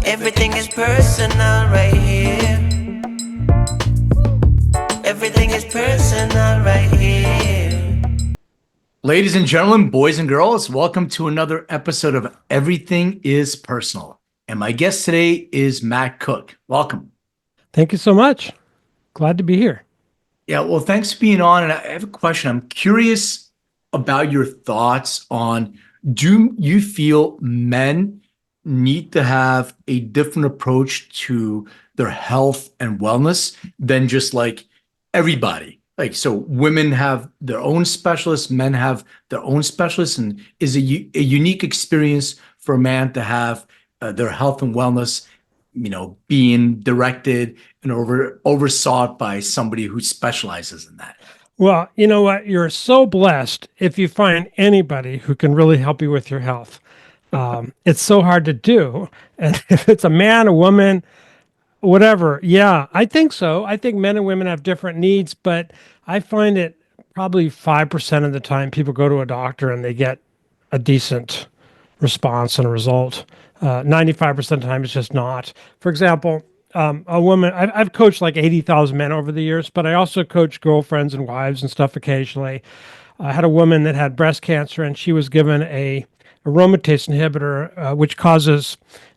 Everything is personal right here. Everything is personal right here. Ladies and gentlemen, boys and girls, welcome to another episode of Everything is Personal. And my guest today is Matt Cook. Welcome. Thank you so much. Glad to be here. Yeah, well, thanks for being on. And I have a question. I'm curious about your thoughts on, do you feel men need to have a different approach to their health and wellness than just like everybody? Like, so women have their own specialists, men have their own specialists, and is a unique experience for a man to have their health and wellness, being directed and oversought by somebody who specializes in that. Well, you know what? You're so blessed if you find anybody who can really help you with your health. It's so hard to do. And if it's a man, a woman, whatever. Yeah, I think so. I think men and women have different needs, but I find it probably 5% of the time people go to a doctor and they get a decent response and a result. 95% of the time it's just not. For example, a woman, I've coached like 80,000 men over the years, but I also coach girlfriends and wives and stuff occasionally. I had a woman that had breast cancer and she was given a aromatase inhibitor, which causes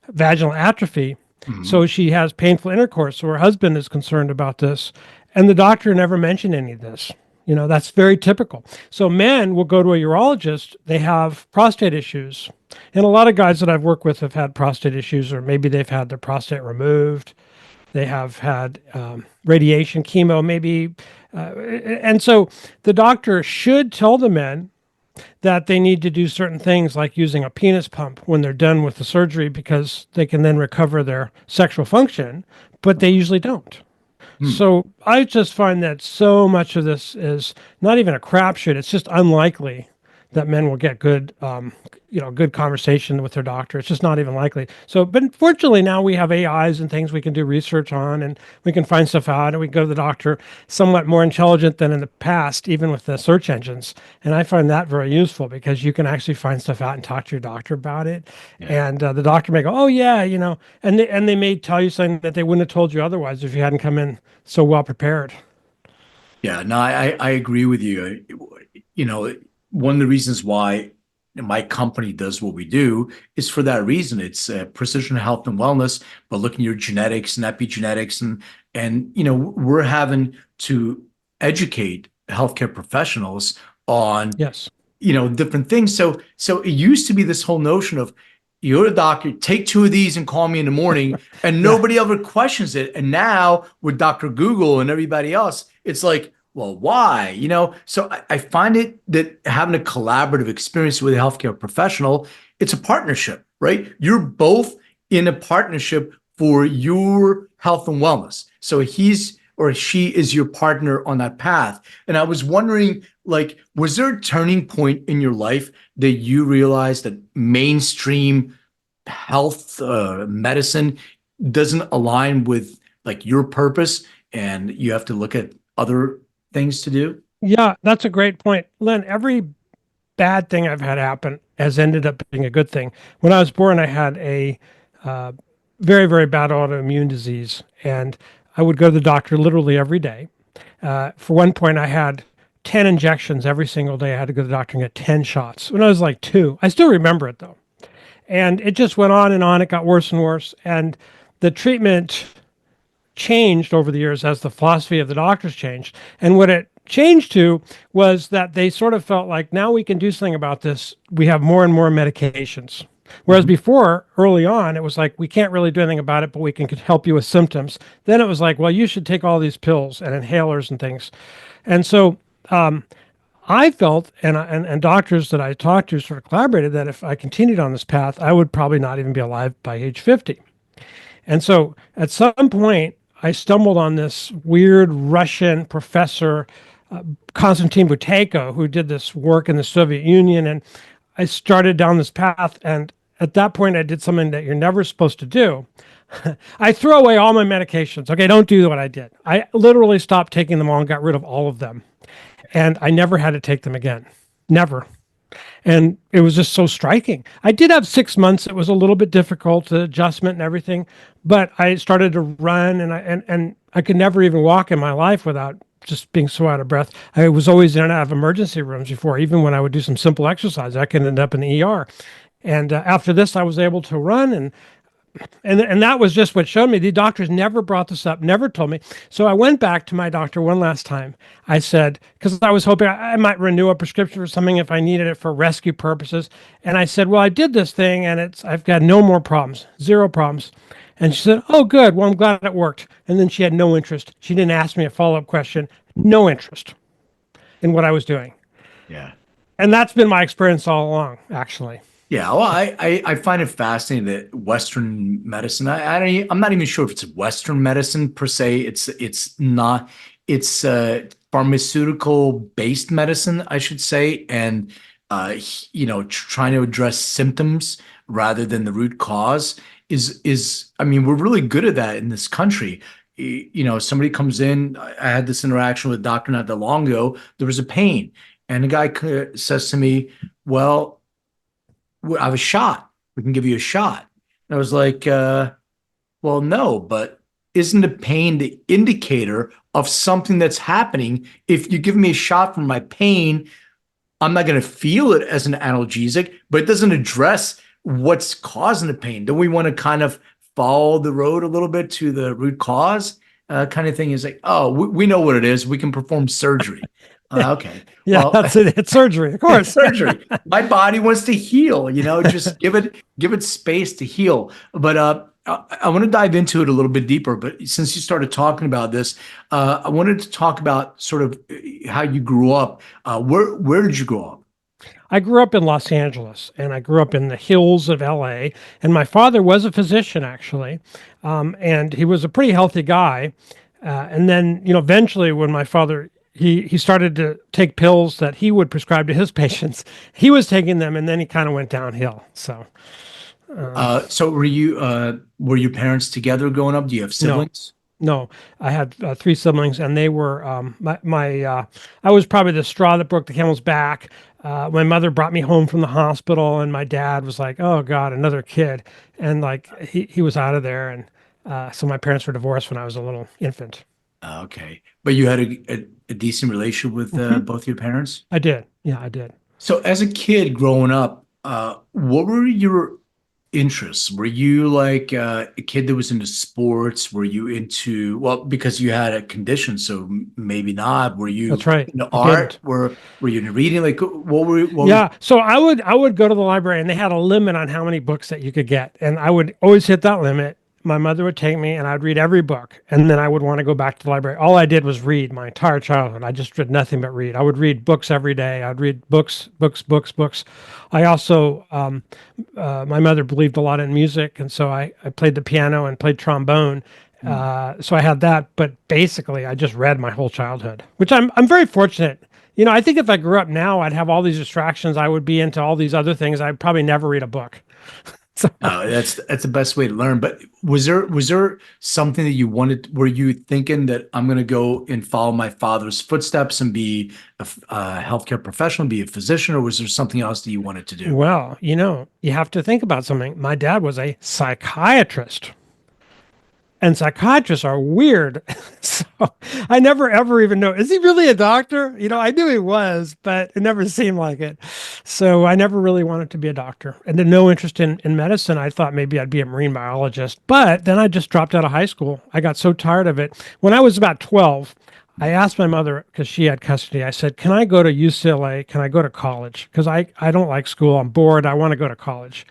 vaginal atrophy. So she has painful intercourse. So her husband is concerned about this. And the doctor never mentioned any of this. That's very typical. So men will go to a urologist. They have prostate issues. And a lot of guys that I've worked with have had prostate issues, or maybe they've had their prostate removed. They have had radiation, chemo, maybe. And so the doctor should tell the men that they need to do certain things like using a penis pump when they're done with the surgery because they can then recover their sexual function, but they usually don't. So I just find that so much of this is not even a crapshoot. It's just unlikely that men will get good, good conversation with their doctor. It's just not even likely. So, but fortunately now we have AIs and things we can do research on, and we can find stuff out, and we go to the doctor somewhat more intelligent than in the past, even with the search engines. And I find that very useful because you can actually find stuff out and talk to your doctor about it. Yeah. And the doctor may go, oh yeah, and they may tell you something that they wouldn't have told you otherwise if you hadn't come in so well prepared. Yeah, no, I agree with you. One of the reasons why my company does what we do is for that reason. It's precision health and wellness, but looking at your genetics and epigenetics, and we're having to educate healthcare professionals on yes, different things. So it used to be this whole notion of, you're a doctor, take 2 of these and call me in the morning, and nobody ever questions it. And now with Dr. Google and everybody else, it's like, well, why? So I find it that having a collaborative experience with a healthcare professional, it's a partnership, right? You're both in a partnership for your health and wellness. So he's or she is your partner on that path. And I was wondering, like, was there a turning point in your life that you realized that mainstream health medicine doesn't align with like your purpose and you have to look at other things to do? Yeah, that's a great point. Len, every bad thing I've had happen has ended up being a good thing. When I was born, I had a very, very bad autoimmune disease, and I would go to the doctor literally every day. For one point, I had 10 injections every single day. I had to go to the doctor and get 10 shots when I was like 2. I still remember it though. And it just went on and on. It got worse and worse. And the treatment changed over the years as the philosophy of the doctors changed. And what it changed to was that they sort of felt like, now we can do something about this. We have more and more medications. Whereas before, early on, it was like, we can't really do anything about it, but we can help you with symptoms. Then it was like, well, you should take all these pills and inhalers and things. And so I felt, and doctors that I talked to sort of collaborated, that if I continued on this path, I would probably not even be alive by age 50. And so at some point, I stumbled on this weird Russian professor, Konstantin Buteyko, who did this work in the Soviet Union. And I started down this path. And at that point, I did something that you're never supposed to do. I threw away all my medications. Okay, don't do what I did. I literally stopped taking them all and got rid of all of them. And I never had to take them again. Never. And it was just so striking. I did have 6 months. It was a little bit difficult, the adjustment and everything, but I started to run and I could never even walk in my life without just being so out of breath. I was always in and out of emergency rooms before, even when I would do some simple exercise, I could end up in the ER. And after this, I was able to run and that was just what showed me. The doctors never brought this up, never told me. So I went back to my doctor one last time. I said, because I was hoping I might renew a prescription for something if I needed it for rescue purposes. And I said, well, I did this thing and I've got no more problems, zero problems. And she said, oh, good. Well, I'm glad it worked. And then she had no interest. She didn't ask me a follow-up question, no interest in what I was doing. Yeah. And that's been my experience all along, actually. Yeah, well, I find it fascinating that Western medicine. I'm not even sure if it's Western medicine per se. It's not. It's pharmaceutical based medicine, I should say, and trying to address symptoms rather than the root cause is. I mean, we're really good at that in this country. Somebody comes in. I had this interaction with a doctor not that long ago. There was a pain, and the guy says to me, "Well, I have a shot. We can give you a shot." And I was like, well, no, but isn't the pain the indicator of something that's happening? If you give me a shot for my pain, I'm not going to feel it as an analgesic, but it doesn't address what's causing the pain. Don't we want to kind of follow the road a little bit to the root cause kind of thing? Is like, oh, we know what it is. We can perform surgery. Okay. Yeah, Well, that's it. It's surgery, of course. surgery. My body wants to heal, just give it space to heal. But I want to dive into it a little bit deeper. But since you started talking about this, I wanted to talk about sort of how you grew up. Where did you grow up? I grew up in Los Angeles and I grew up in the hills of LA. And my father was a physician, actually. And he was a pretty healthy guy. And then, eventually when my father he started to take pills that he would prescribe to his patients. He was taking them, and then he kind of went downhill. So, So were your parents together growing up? Do you have siblings? no, I had three siblings, and they were I was probably the straw that broke the camel's back. My mother brought me home from the hospital, and my dad was like, "Oh God, another kid," and like he was out of there, and so my parents were divorced when I was a little infant. Okay, but you had a decent relationship with both your parents? I did. Yeah, I did. So as a kid growing up, what were your interests? Were you like a kid that was into sports? Were you into, well, because you had a condition, so maybe not. Were you That's right. into I art? didn't. Were you into reading? Like what Yeah, so I would go to the library and they had a limit on how many books that you could get, and I would always hit that limit. My mother would take me and I'd read every book, and then I would want to go back to the library. All I did was read my entire childhood. I just did nothing but read. I would read books every day. I'd read books, books, books, books. I also my mother believed a lot in music, and so I played the piano and played trombone. So I had that, but basically I just read my whole childhood, which I'm very fortunate. I think if I grew up now, I'd have all these distractions. I would be into all these other things. I'd probably never read a book. So, that's the best way to learn. But was there something that you wanted? Were you thinking that I'm going to go and follow my father's footsteps and be a healthcare professional, be a physician, or was there something else that you wanted to do? well, you have to think about something. My dad was a psychiatrist. And psychiatrists are weird. So I never ever even know, is he really a doctor? I knew he was, but it never seemed like it. So I never really wanted to be a doctor and had no interest in medicine. I thought maybe I'd be a marine biologist, but then I just dropped out of high school. I got so tired of it. When I was about 12, I asked my mother, because she had custody, I said, can I go to UCLA? Can I go to college? Because I don't like school. I'm bored. I want to go to college.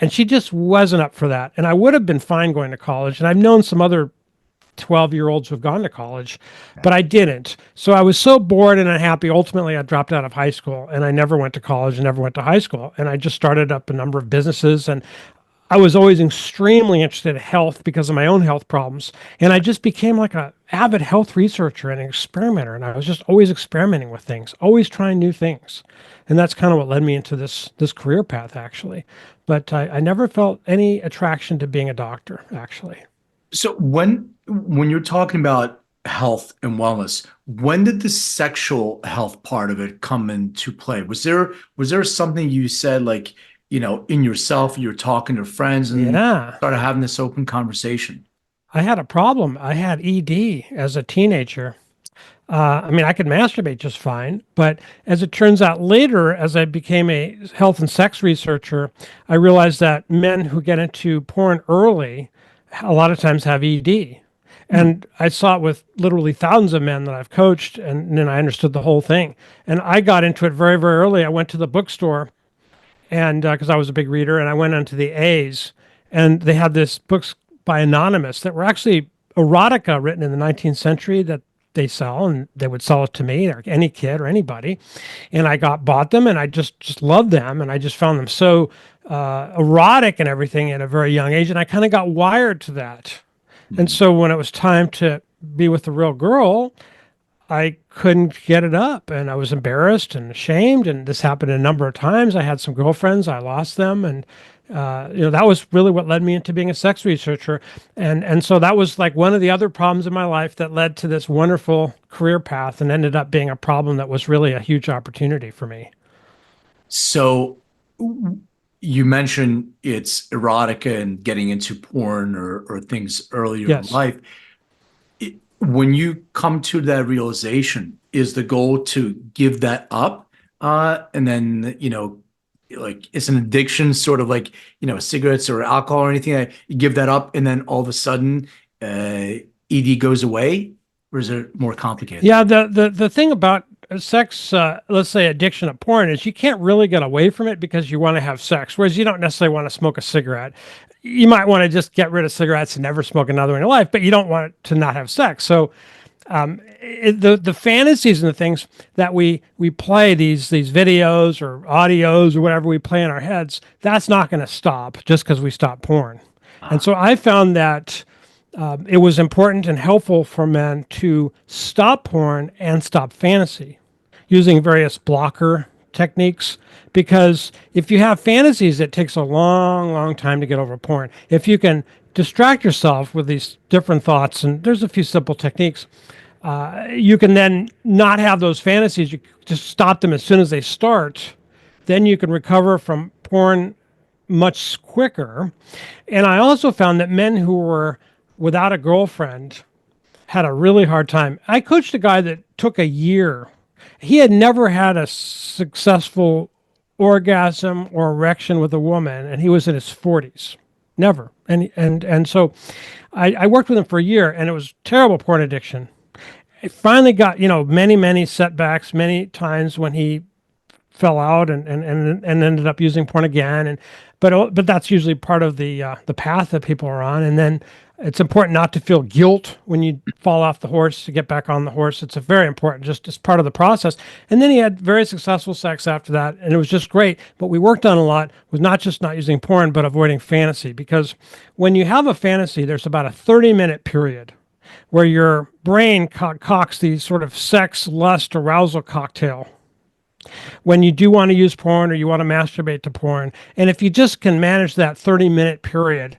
And she just wasn't up for that. And I would have been fine going to college. And I've known some other 12-year-olds who have gone to college, but I didn't. So I was so bored and unhappy. Ultimately, I dropped out of high school and I never went to college and never went to high school. And I just started up a number of businesses. And I was always extremely interested in health because of my own health problems. And I just became like a avid health researcher and an experimenter. And I was just always experimenting with things, always trying new things. And that's kind of what led me into this career path, actually. But I never felt any attraction to being a doctor, actually. So when you're talking about health and wellness. When did the sexual health part of it come into play? Was there something you said, like, in yourself, you were talking to friends and Yeah. started having this open conversation? I had a problem. I had ED as a teenager. I mean, I could masturbate just fine, but as it turns out later, as I became a health and sex researcher, I realized that men who get into porn early, a lot of times have ED. Hmm. And I saw it with literally thousands of men that I've coached, and then I understood the whole thing. And I got into it very, very early. I went to the bookstore, and because I was a big reader, and I went onto the A's, and they had this books by Anonymous that were actually erotica written in the 19th century that they sell, and they would sell it to me or any kid or anybody. And I bought them, and I just loved them, and I just found them so erotic and everything at a very young age, and I kind of got wired to that. And so when it was time to be with the real girl, I couldn't get it up, and I was embarrassed and ashamed. And this happened a number of times. I had some girlfriends, I lost them, and that was really what led me into being a sex researcher. And so that was like one of the other problems in my life that led to this wonderful career path, and ended up being a problem that was really a huge opportunity for me. So you mentioned it's erotica and getting into porn or things earlier in Yes. life. When you come to that realization, is the goal to give that up? And then, like it's an addiction, sort of like, cigarettes or alcohol or anything, that you give that up and then all of a sudden ED goes away? Or is it more complicated? Yeah, the thing about sex, let's say addiction to porn, is you can't really get away from it because you want to have sex, whereas you don't necessarily want to smoke a cigarette. You might want to just get rid of cigarettes and never smoke another in your life, but you don't want to not have sex. So the fantasies and the things that we play, these videos or audios or whatever we play in our heads, that's not going to stop just because we stop porn. And so I found that it was important and helpful for men to stop porn and stop fantasy using various blocker techniques. Because if you have fantasies, it takes a long, long time to get over porn. If you can distract yourself with these different thoughts, and there's a few simple techniques, you can then not have those fantasies. You just stop them as soon as they start. Then you can recover from porn much quicker. And I also found that men who were without a girlfriend had a really hard time. I coached a guy that took a year. He had never had a successful orgasm or erection with a woman, and he was in his 40s. Never. And so I worked with him for a year, and it was terrible porn addiction. I finally got, many, many setbacks, many times when he fell out and ended up using porn again. But that's usually part of the path that people are on. And then it's important not to feel guilt when you fall off the horse to get back on the horse. It's a very important, just as part of the process. And then he had very successful sex after that, and it was just great. But we worked on a lot was not just not using porn, but avoiding fantasy. Because when you have a fantasy, there's about a 30-minute period where your brain concocts these sort of sex, lust, arousal cocktail when you do want to use porn or you want to masturbate to porn. And if you just can manage that 30-minute period,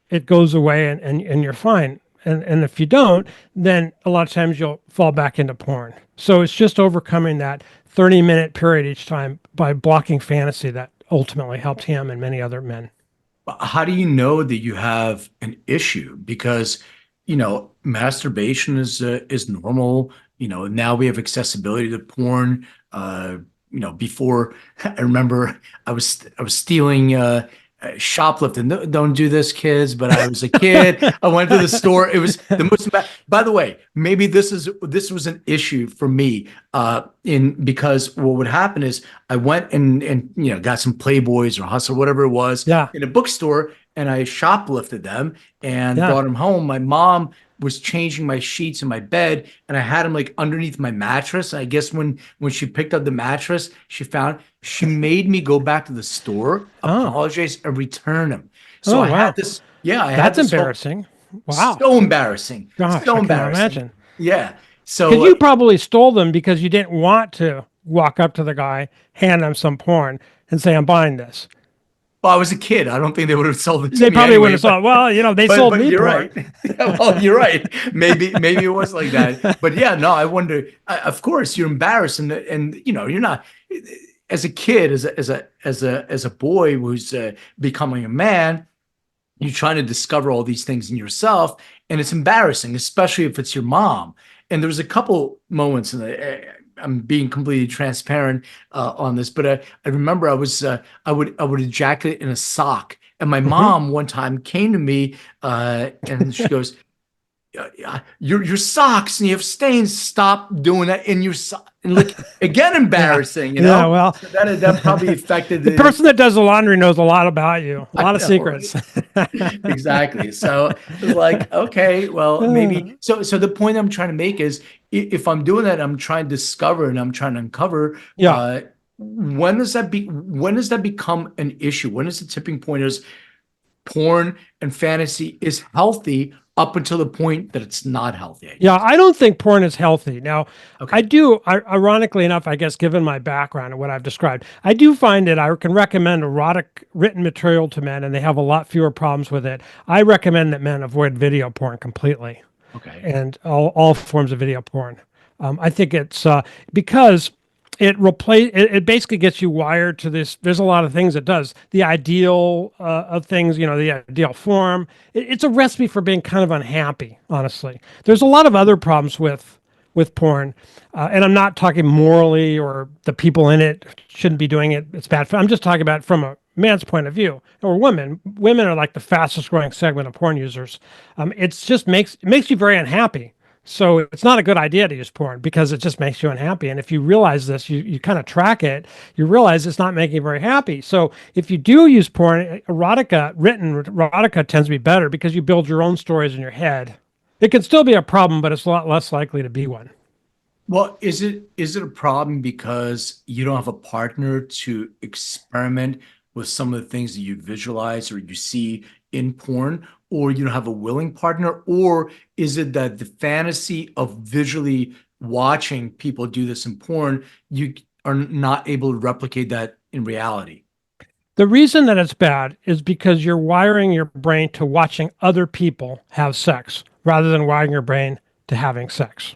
it goes away and you're fine. And if you don't, then a lot of times you'll fall back into porn. So it's just overcoming that 30-minute period each time by blocking fantasy that ultimately helped him and many other men. How do you know that you have an issue? Because, masturbation is normal. Now we have accessibility to porn. Before I remember I was stealing shoplifting. Don't do this, kids. But I was a kid. I went to the store. It was the most. By the way, maybe this was an issue for me. In Because what would happen is I went and got some Playboys or Hustle, whatever it was, Yeah. in a bookstore, and I shoplifted them and Yeah. brought them home. My mom was changing my sheets in my bed, and I had them like underneath my mattress. I guess when she picked up the mattress, she made me go back to the store, Oh. apologize, and return them. So Oh, I had wow. this, yeah, I had That's this whole, embarrassing. Wow. so embarrassing, Gosh, so I can embarrassing. imagine. Yeah. Because So you probably stole them because you didn't want to walk up to the guy, hand him some porn, and say, I'm buying this. Well, I was a kid. I don't think they would have sold it to They me probably anyway. wouldn't have saw. Well, they But sold me you're porn. right. Yeah, well, you're right. Maybe it was like that. But yeah, no, I wonder. Of course, you're embarrassed, and you're not as a kid, as a boy who's becoming a man. You're trying to discover all these things in yourself, and it's embarrassing, especially if it's your mom. And there was a couple moments, and I'm being completely transparent on this, but I remember I would ejaculate in a sock, and my Hmm. mom one time came to me and she goes, your socks and you have stains. Stop doing that in your sock. And look, again, Yeah. embarrassing, Yeah. Well, So that probably affected the person that does the laundry knows a lot about you, a I lot of know, right? secrets. Exactly. So it was like, okay, well, maybe. So the point I'm trying to make is, if I'm doing that, I'm trying to discover and I'm trying to uncover. Yeah. When does that become an issue? When is the tipping point? Is porn and fantasy is healthy up until the point that it's not healthy, I Yeah, guess. I don't think porn is healthy. Now, I Okay. do, ironically enough, I guess, given my background and what I've described, I do find that I can recommend erotic written material to men and they have a lot fewer problems with it. I recommend that men avoid video porn completely Okay. and all forms of video porn. I think it's because it basically gets you wired to this. There's a lot of things it does. The ideal of things, the ideal form. It's a recipe for being kind of unhappy. Honestly, there's a lot of other problems with porn, and I'm not talking morally or the people in it shouldn't be doing it. It's bad. I'm just talking about from a man's point of view or women. Women are like the fastest growing segment of porn users. It's just makes you very unhappy. So it's not a good idea to use porn because it just makes you unhappy. And if you realize this, you kind of track it, you realize it's not making you very happy. So if you do use porn, written erotica tends to be better because you build your own stories in your head. It can still be a problem, but it's a lot less likely to be one. Well, is it a problem because you don't have a partner to experiment with some of the things that you visualize or you see in porn, or you don't have a willing partner, or is it that the fantasy of visually watching people do this in porn, you are not able to replicate that in reality? The reason that it's bad is because you're wiring your brain to watching other people have sex rather than wiring your brain to having sex.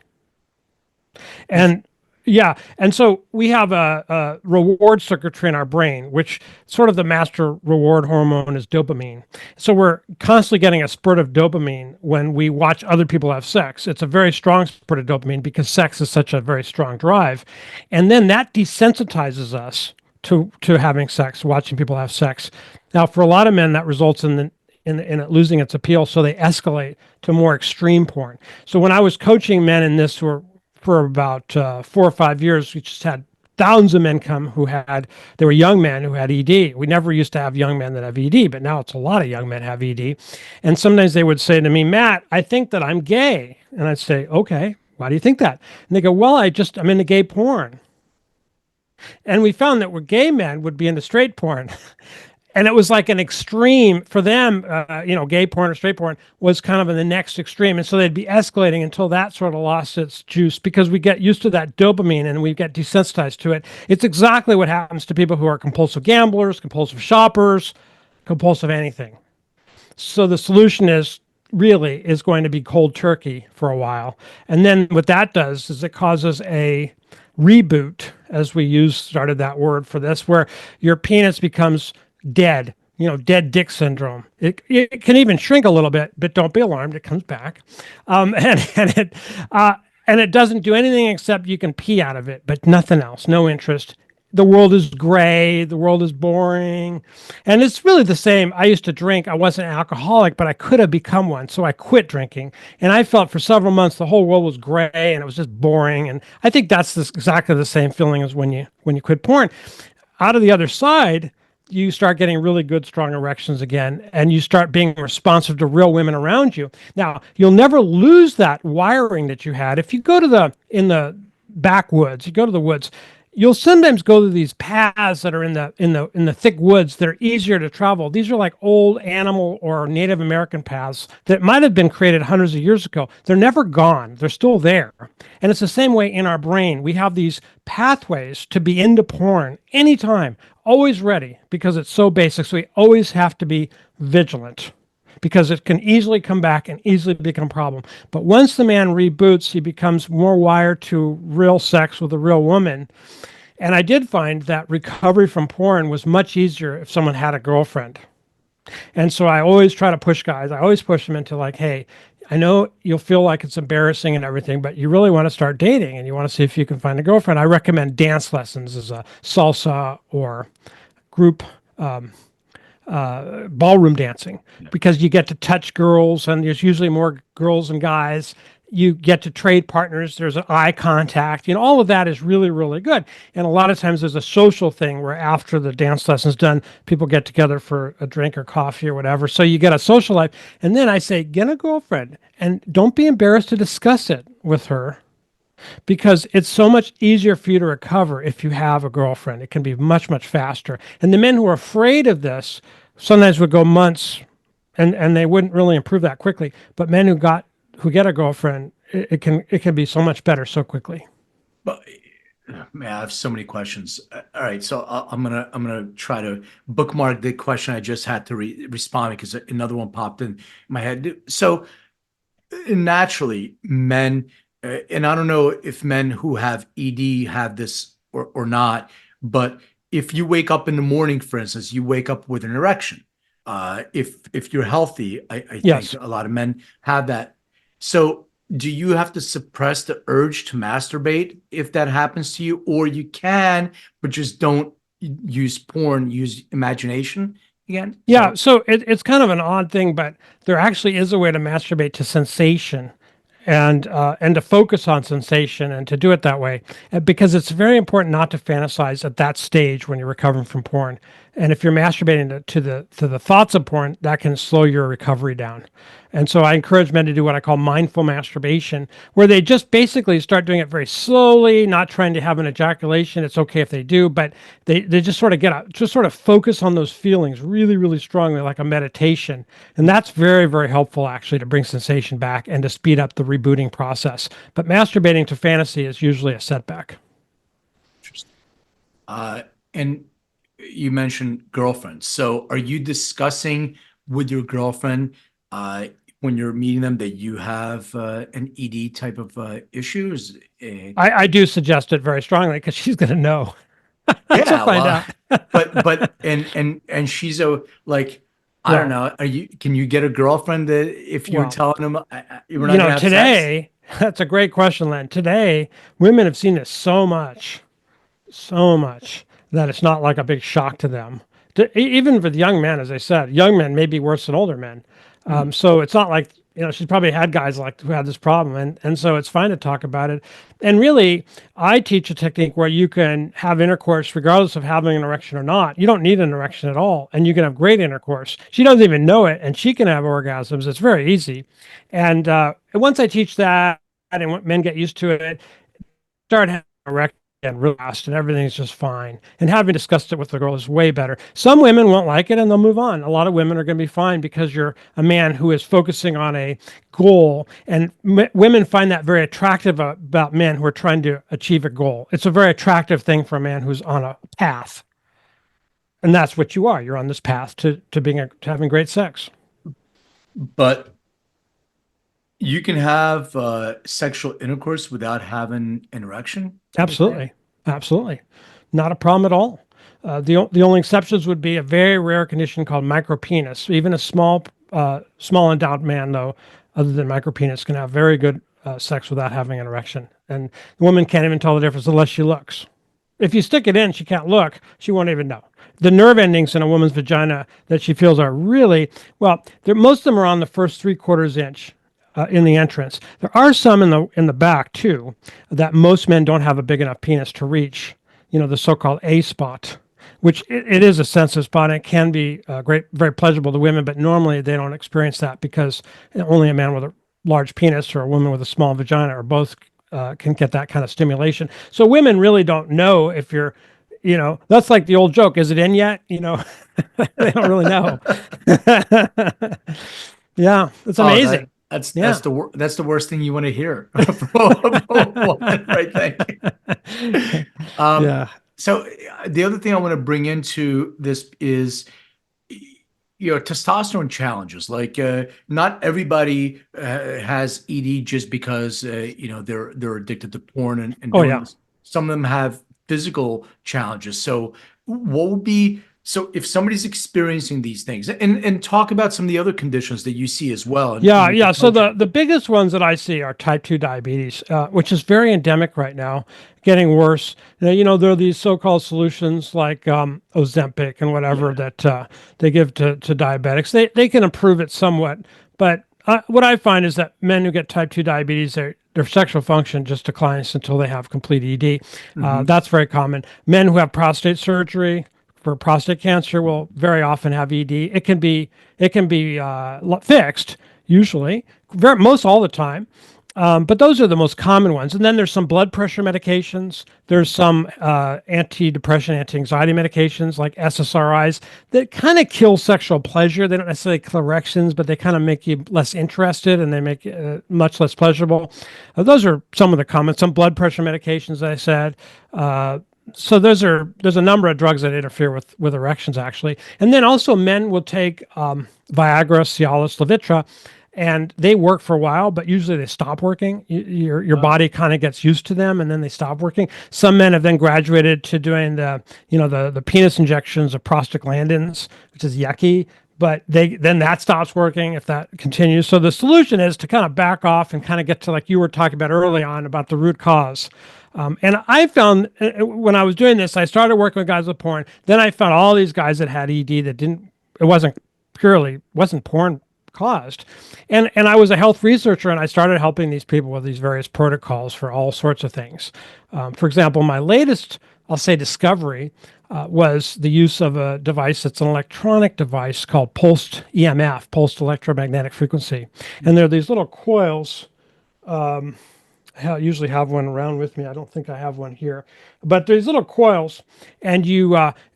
And yeah, and so we have a reward circuitry in our brain, which sort of the master reward hormone is dopamine. So we're constantly getting a spurt of dopamine when we watch other people have sex. It's a very strong spurt of dopamine because sex is such a very strong drive. And then that desensitizes us to having sex, watching people have sex. Now, for a lot of men, that results in it losing its appeal, so they escalate to more extreme porn. So when I was coaching men in this for about 4 or 5 years, we just had thousands of men come they were young men who had ED. We never used to have young men that have ED, but now it's a lot of young men have ED. And sometimes they would say to me, Matt, I think that I'm gay. And I'd say, okay, why do you think that? And they go, well, I'm into gay porn. And we found that where gay men would be into straight porn. And it was like an extreme for them, gay porn or straight porn was kind of in the next extreme. And so they'd be escalating until that sort of lost its juice because we get used to that dopamine and we get desensitized to it. It's exactly what happens to people who are compulsive gamblers, compulsive shoppers, compulsive anything. So the solution is going to be cold turkey for a while. And then what that does is it causes a reboot, as we started that word for this, where your penis becomes dead, dead dick syndrome. It can even shrink a little bit, but don't be alarmed. It comes back. And it doesn't do anything except you can pee out of it, but nothing else, no interest. The world is gray. The world is boring. And it's really the same. I used to drink. I wasn't an alcoholic, but I could have become one. So I quit drinking. And I felt for several months the whole world was gray and it was just boring. And I think that's exactly the same feeling as when you quit porn. Out of the other side, you start getting really good, strong erections again, and you start being responsive to real women around you. Now, you'll never lose that wiring that you had. If you go in the backwoods, you go to the woods, you'll sometimes go to these paths that are in the thick woods that are easier to travel. These are like old animal or Native American paths that might have been created hundreds of years ago. They're never gone. They're still there. And it's the same way in our brain. We have these pathways to be into porn anytime, always ready, because it's so basic. So we always have to be vigilant, because it can easily come back and easily become a problem. But once the man reboots, he becomes more wired to real sex with a real woman. And I did find that recovery from porn was much easier if someone had a girlfriend. And so I always try to push guys. I always push them into like, hey, I know you'll feel like it's embarrassing and everything, but you really want to start dating and you want to see if you can find a girlfriend. I recommend dance lessons as a salsa or group ballroom dancing, because you get to touch girls and there's usually more girls than guys. You get to trade partners. There's an eye contact. All of that is really, really good. And a lot of times there's a social thing where after the dance lesson's done, people get together for a drink or coffee or whatever. So you get a social life. And then I say, get a girlfriend and don't be embarrassed to discuss it with her, because it's so much easier for you to recover if you have a girlfriend. It can be much, much faster. And the men who are afraid of this sometimes would go months and they wouldn't really improve that quickly. But men who get a girlfriend, it can be so much better so quickly. But man, I have so many questions. All right, so I'm gonna try to bookmark the question I just had to respond, because another one popped in my head. So naturally, men, and I don't know if men who have ED have this or not, but if you wake up in the morning, for instance, you wake up with an erection. If you're healthy, I Yes. think a lot of men have that. So do you have to suppress the urge to masturbate if that happens to you, or you can, but just don't use porn, use imagination again? Yeah, so it's kind of an odd thing, but there actually is a way to masturbate to sensation, and to focus on sensation and to do it that way, because it's very important not to fantasize at that stage when you're recovering from porn. And if you're masturbating to the thoughts of porn, that can slow your recovery down. And so I encourage men to do what I call mindful masturbation, where they just basically start doing it very slowly, not trying to have an ejaculation. It's okay if they do, but they just sort of just sort of focus on those feelings really, really strongly, like a meditation. And that's very, very helpful actually to bring sensation back and to speed up the rebooting process. But masturbating to fantasy is usually a setback. Interesting. And you mentioned girlfriends. So are you discussing with your girlfriend when you're meeting them that you have an ED type of issues? I do suggest it very strongly because she's going to know. She'll Yeah, find well, out. but and she's like, I don't know. Can you get a girlfriend that if you're Well, telling them you're not gonna have sex? today, that's a great question, Len. Today, women have seen this so much that it's not like a big shock to them. Even with young men, as I said, young men may be worse than older men. So it's not like, she's probably had guys like who had this problem. And so it's fine to talk about it. And really, I teach a technique where you can have intercourse regardless of having an erection or not. You don't need an erection at all. And you can have great intercourse. She doesn't even know it. And she can have orgasms. It's very easy. And once I teach that and men get used to it, start having erection and real fast, and everything's just fine. And having discussed it with the girl is way better. Some women won't like it and they'll move on. A lot of women are going to be fine because you're a man who is focusing on a goal, and women find that very attractive about men who are trying to achieve a goal. It's a very attractive thing for a man who's on a path, and that's what you are. You're on this path to having great sex. But you can have sexual intercourse without having an erection? Absolutely. Absolutely. Not a problem at all. The only exceptions would be a very rare condition called micropenis. Even a small endowed man, though, other than micropenis, can have very good sex without having an erection. And the woman can't even tell the difference unless she looks. If you stick it in, she can't look. She won't even know. The nerve endings in a woman's vagina that she feels are really, well, most of them are on the first 3/4 inch. In the entrance. There are some in the back too that most men don't have a big enough penis to reach, the so-called A spot, which it is a sensitive spot, and it can be very pleasurable to women, but normally they don't experience that because only a man with a large penis or a woman with a small vagina are both can get that kind of stimulation. So women really don't know if you're, that's like the old joke. Is it in yet? They don't really know. Yeah, it's Oh, amazing. that's Yeah. that's the worst thing you want to hear from a woman, right? Thank you. Yeah. So the other thing I want to bring into this is, testosterone challenges. Like, not everybody has ED just because they're addicted to porn and Oh, doing yeah. this. Some of them have physical challenges. So what would be so if somebody's experiencing these things, and talk about some of the other conditions that you see as well Yeah, in your yeah. So coaching. the biggest ones that I see are type 2 diabetes, which is very endemic right now, getting worse. Now, there are these so-called solutions like Ozempic and whatever Yeah. that they give to diabetics. They can improve it somewhat, but what I find is that men who get type 2 diabetes, their sexual function just declines until they have complete ED. Hmm. That's very common. Men who have prostate surgery for prostate cancer will very often have ED. It can be fixed usually, most all the time. But those are the most common ones. And then there's some blood pressure medications. There's some antidepressant, anti-anxiety medications like SSRIs that kind of kill sexual pleasure. They don't necessarily kill erections, but they kind of make you less interested and they make it much less pleasurable. Those are some of the common. Some blood pressure medications, as I said. So there's a number of drugs that interfere with erections actually, and then also men will take Viagra, Cialis, Levitra, and they work for a while, but usually they stop working. Your body kind of gets used to them, and then they stop working. Some men have then graduated to doing the penis injections of prostaglandins, which is yucky. But then that stops working if that continues. So the solution is to kind of back off and kind of get to, like you were talking about early on, about the root cause. And I found when I was doing this, I started working with guys with porn. Then I found all these guys that had ED that wasn't porn caused. And I was a health researcher and I started helping these people with these various protocols for all sorts of things. For example, my latest, I'll say, discovery was the use of a device that's an electronic device called pulsed EMF, pulsed electromagnetic frequency. And there are these little coils. I usually have one around with me. I don't think I have one here, but there's little coils, and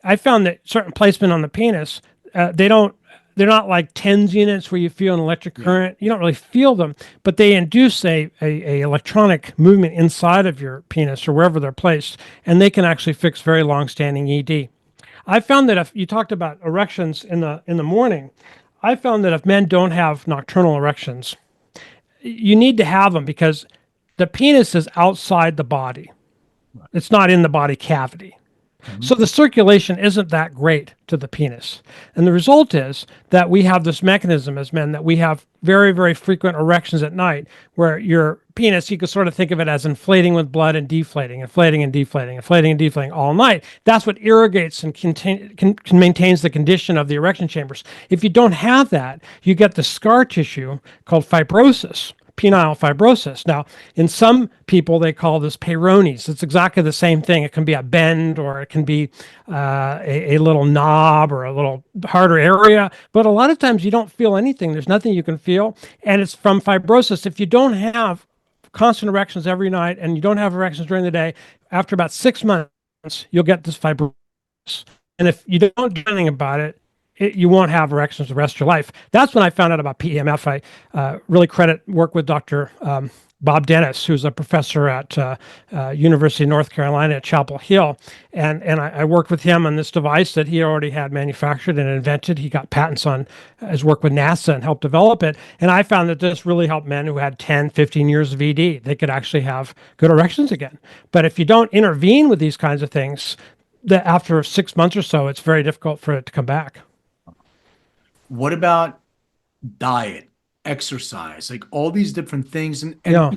I found that certain placement on the penis, they're not like tens units where you feel an electric current. You don't really feel them, but they induce a electronic movement inside of your penis or wherever they're placed, and they can actually fix very long-standing ED. I found that if you talked about erections in the morning, I found that if men don't have nocturnal erections, you need to have them because the penis is outside the body. It's not in the body cavity. So the circulation isn't that great to the penis. And the result is that we have this mechanism as men that we have very, very frequent erections at night where your penis, you can sort of think of it as inflating with blood and deflating, inflating and deflating, inflating and deflating all night. That's what irrigates and maintains the condition of the erection chambers. If you don't have that, you get the scar tissue called fibrosis. Penile fibrosis. Now, in some people, they call this Peyronie's. It's exactly the same thing. It can be a bend or it can be a little knob or a little harder area. But a lot of times you don't feel anything. There's nothing you can feel. And it's from fibrosis. If you don't have constant erections every night and you don't have erections during the day, after about 6 months, you'll get this fibrosis. And if you don't do anything about it, you won't have erections the rest of your life. That's when I found out about PEMF. I really work with Dr. Bob Dennis, who's a professor at University of North Carolina at Chapel Hill. And I worked with him on this device that he already had manufactured and invented. He got patents on his work with NASA and helped develop it. And I found that this really helped men who had 10, 15 years of ED. They could actually have good erections again. But if you don't intervene with these kinds of things, after 6 months or so, it's very difficult for it to come back. What about diet, exercise, like all these different things? And Yeah.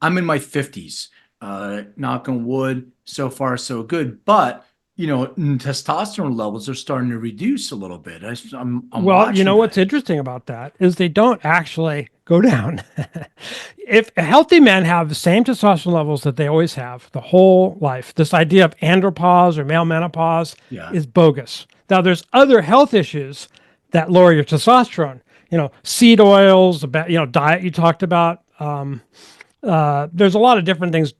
I'm in my 50s. Knock on wood, so far so good. But testosterone levels are starting to reduce a little bit. I'm Well, watching what's that. interesting about that is they don't actually go down. If healthy men have the same testosterone levels that they always have the whole life, this idea of andropause or male menopause Yeah. is bogus. Now, there's other health issues that lower your testosterone. Seed oils, diet you talked about. There's a lot of different things,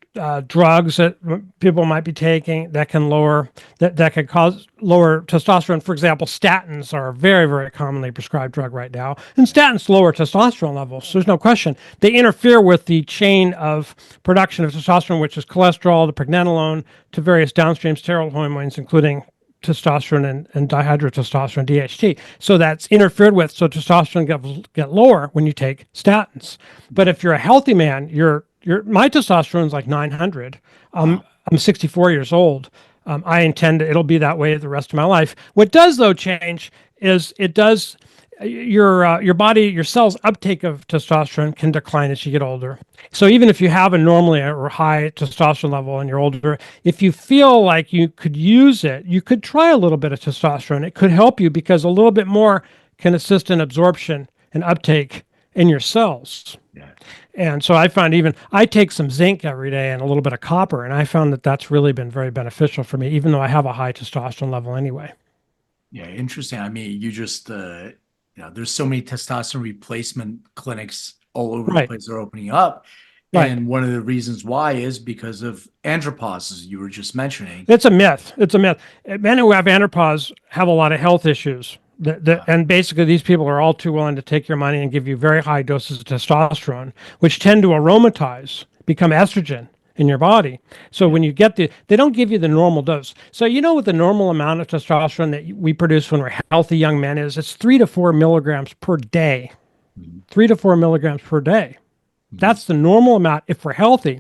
drugs that people might be taking that can lower that can cause lower testosterone. For example, statins are a very, very commonly prescribed drug right now, and statins lower testosterone levels. There's no question. They interfere with the chain of production of testosterone, which is cholesterol, the pregnenolone, to various downstream steroid hormones, including testosterone and dihydrotestosterone, DHT. So that's interfered with. So testosterone get lower when you take statins. But if you're a healthy man, my testosterone is like 900. I'm 64 years old. I intend it'll be that way the rest of my life. What does though change is it does your body, your cells' uptake of testosterone can decline as you get older. So even if you have a normally or high testosterone level and you're older, if you feel like you could use it, you could try a little bit of testosterone. It could help you because a little bit more can assist in absorption and uptake in your cells. Yeah. And so I found I take some zinc every day and a little bit of copper, and I found that that's really been very beneficial for me, even though I have a high testosterone level anyway. Yeah, interesting. I mean, you just there's so many testosterone replacement clinics all over the place that are opening up. Right. And one of the reasons why is because of andropause, as you were just mentioning. It's a myth. It's a myth. Men who have andropause have a lot of health issues. And basically, these people are all too willing to take your money and give you very high doses of testosterone, which tend to aromatize, become estrogen in your body. So when you get they don't give you the normal dose. So you know what the normal amount of testosterone that we produce when we're healthy young men is? It's 3 to 4 milligrams per day. 3 to 4 milligrams per day. That's the normal amount if we're healthy.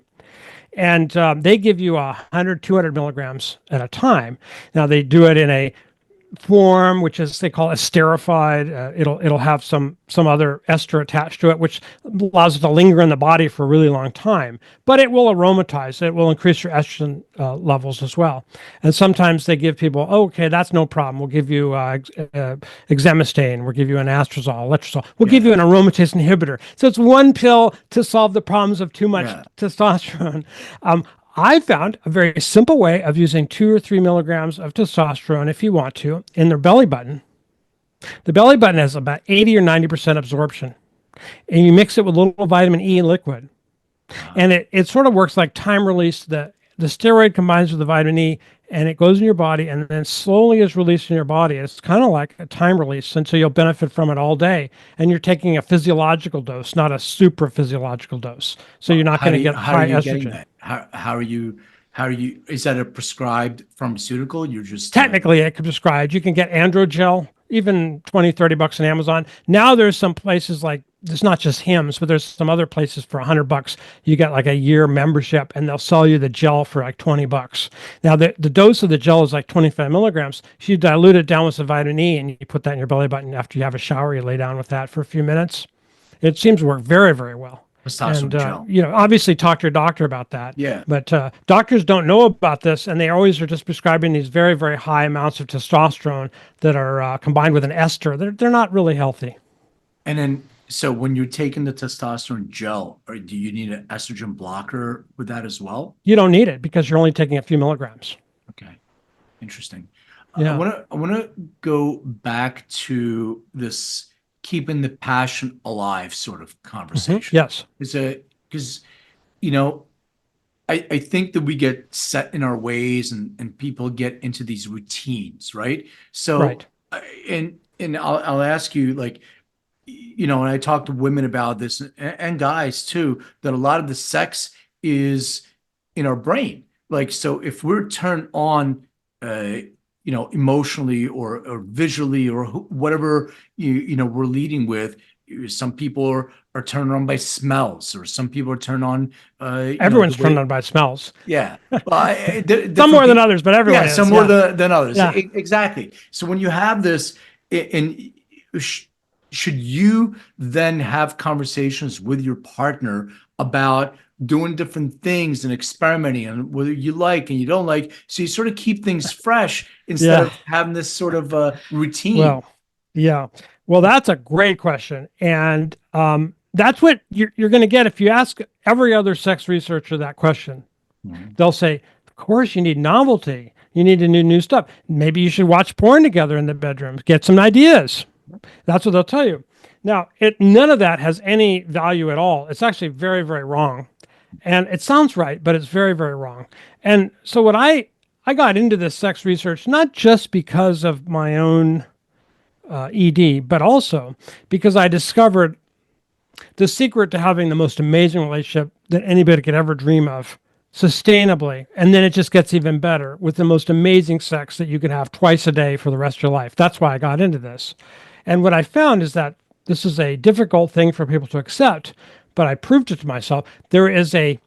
And they give you 100, 200 milligrams at a time. Now they do it in a form which is they call esterified. It'll have some other ester attached to it, which allows it to linger in the body for a really long time. But it will aromatize. It will increase your estrogen levels as well. And sometimes they give people, okay, that's no problem. We'll give you exemestane. We'll give you an anastrozole, letrozole. We'll give you an aromatase inhibitor. So it's one pill to solve the problems of too much testosterone. I found a very simple way of using 2 or 3 milligrams of testosterone, if you want to, in their belly button. The belly button has about 80 or 90% absorption. And you mix it with a little vitamin E liquid. And it sort of works like time release. The steroid combines with the vitamin E, and it goes in your body and then slowly is released in your body. It's kind of like a time release, and so you'll benefit from it all day. And you're taking a physiological dose, not a super physiological dose. So you're not going to get high estrogen. How are you, is that a prescribed pharmaceutical? You're just technically it could be prescribed. You can get androgel, even 20, 30 bucks on Amazon. Now there's some places like, there's not just Hims, but there's some other places for $100. You get like a year membership and they'll sell you the gel for like 20 bucks. Now the dose of the gel is like 25 milligrams. So you dilute it down with some vitamin E and you put that in your belly button. After you have a shower, you lay down with that for a few minutes. It seems to work very, very well. Testosterone gel. Obviously talk to your doctor about that. Yeah. But doctors don't know about this, and they always are just prescribing these very, very high amounts of testosterone that are combined with an ester. They're not really healthy. And then, so when you're taking the testosterone gel, do you need an estrogen blocker with that as well? You don't need it because you're only taking a few milligrams. Okay, interesting. Yeah. I want to go back to this keeping the passion alive sort of conversation. Yes. Because I think that we get set in our ways and people get into these routines, right? So, right. And I'll ask you, like, and I talk to women about this and guys too, that a lot of the sex is in our brain. Like, so if we're turned on, emotionally or visually or whatever, we're leading with, some people are turned on by smells, or some people are turned on. Everyone's turned on by smells. Yeah. Some more than others, but everyone is. Some more than others. Yeah. Exactly. So when you have this, and should you then have conversations with your partner about doing different things and experimenting and whether you like and you don't like, so you sort of keep things fresh instead of having this sort of routine? Well, yeah. Well, that's a great question. And that's what you're going to get if you ask every other sex researcher that question. Mm-hmm. They'll say, of course, you need novelty. You need to do new stuff. Maybe you should watch porn together in the bedroom, get some ideas. That's what they'll tell you. Now, none of that has any value at all. It's actually very, very wrong. And it sounds right, but it's very, very wrong. And so what I got into this sex research not just because of my own ED, but also because I discovered the secret to having the most amazing relationship that anybody could ever dream of sustainably. And then it just gets even better with the most amazing sex that you could have twice a day for the rest of your life. That's why I got into this. And what I found is that this is a difficult thing for people to accept, but I proved it to myself. There is a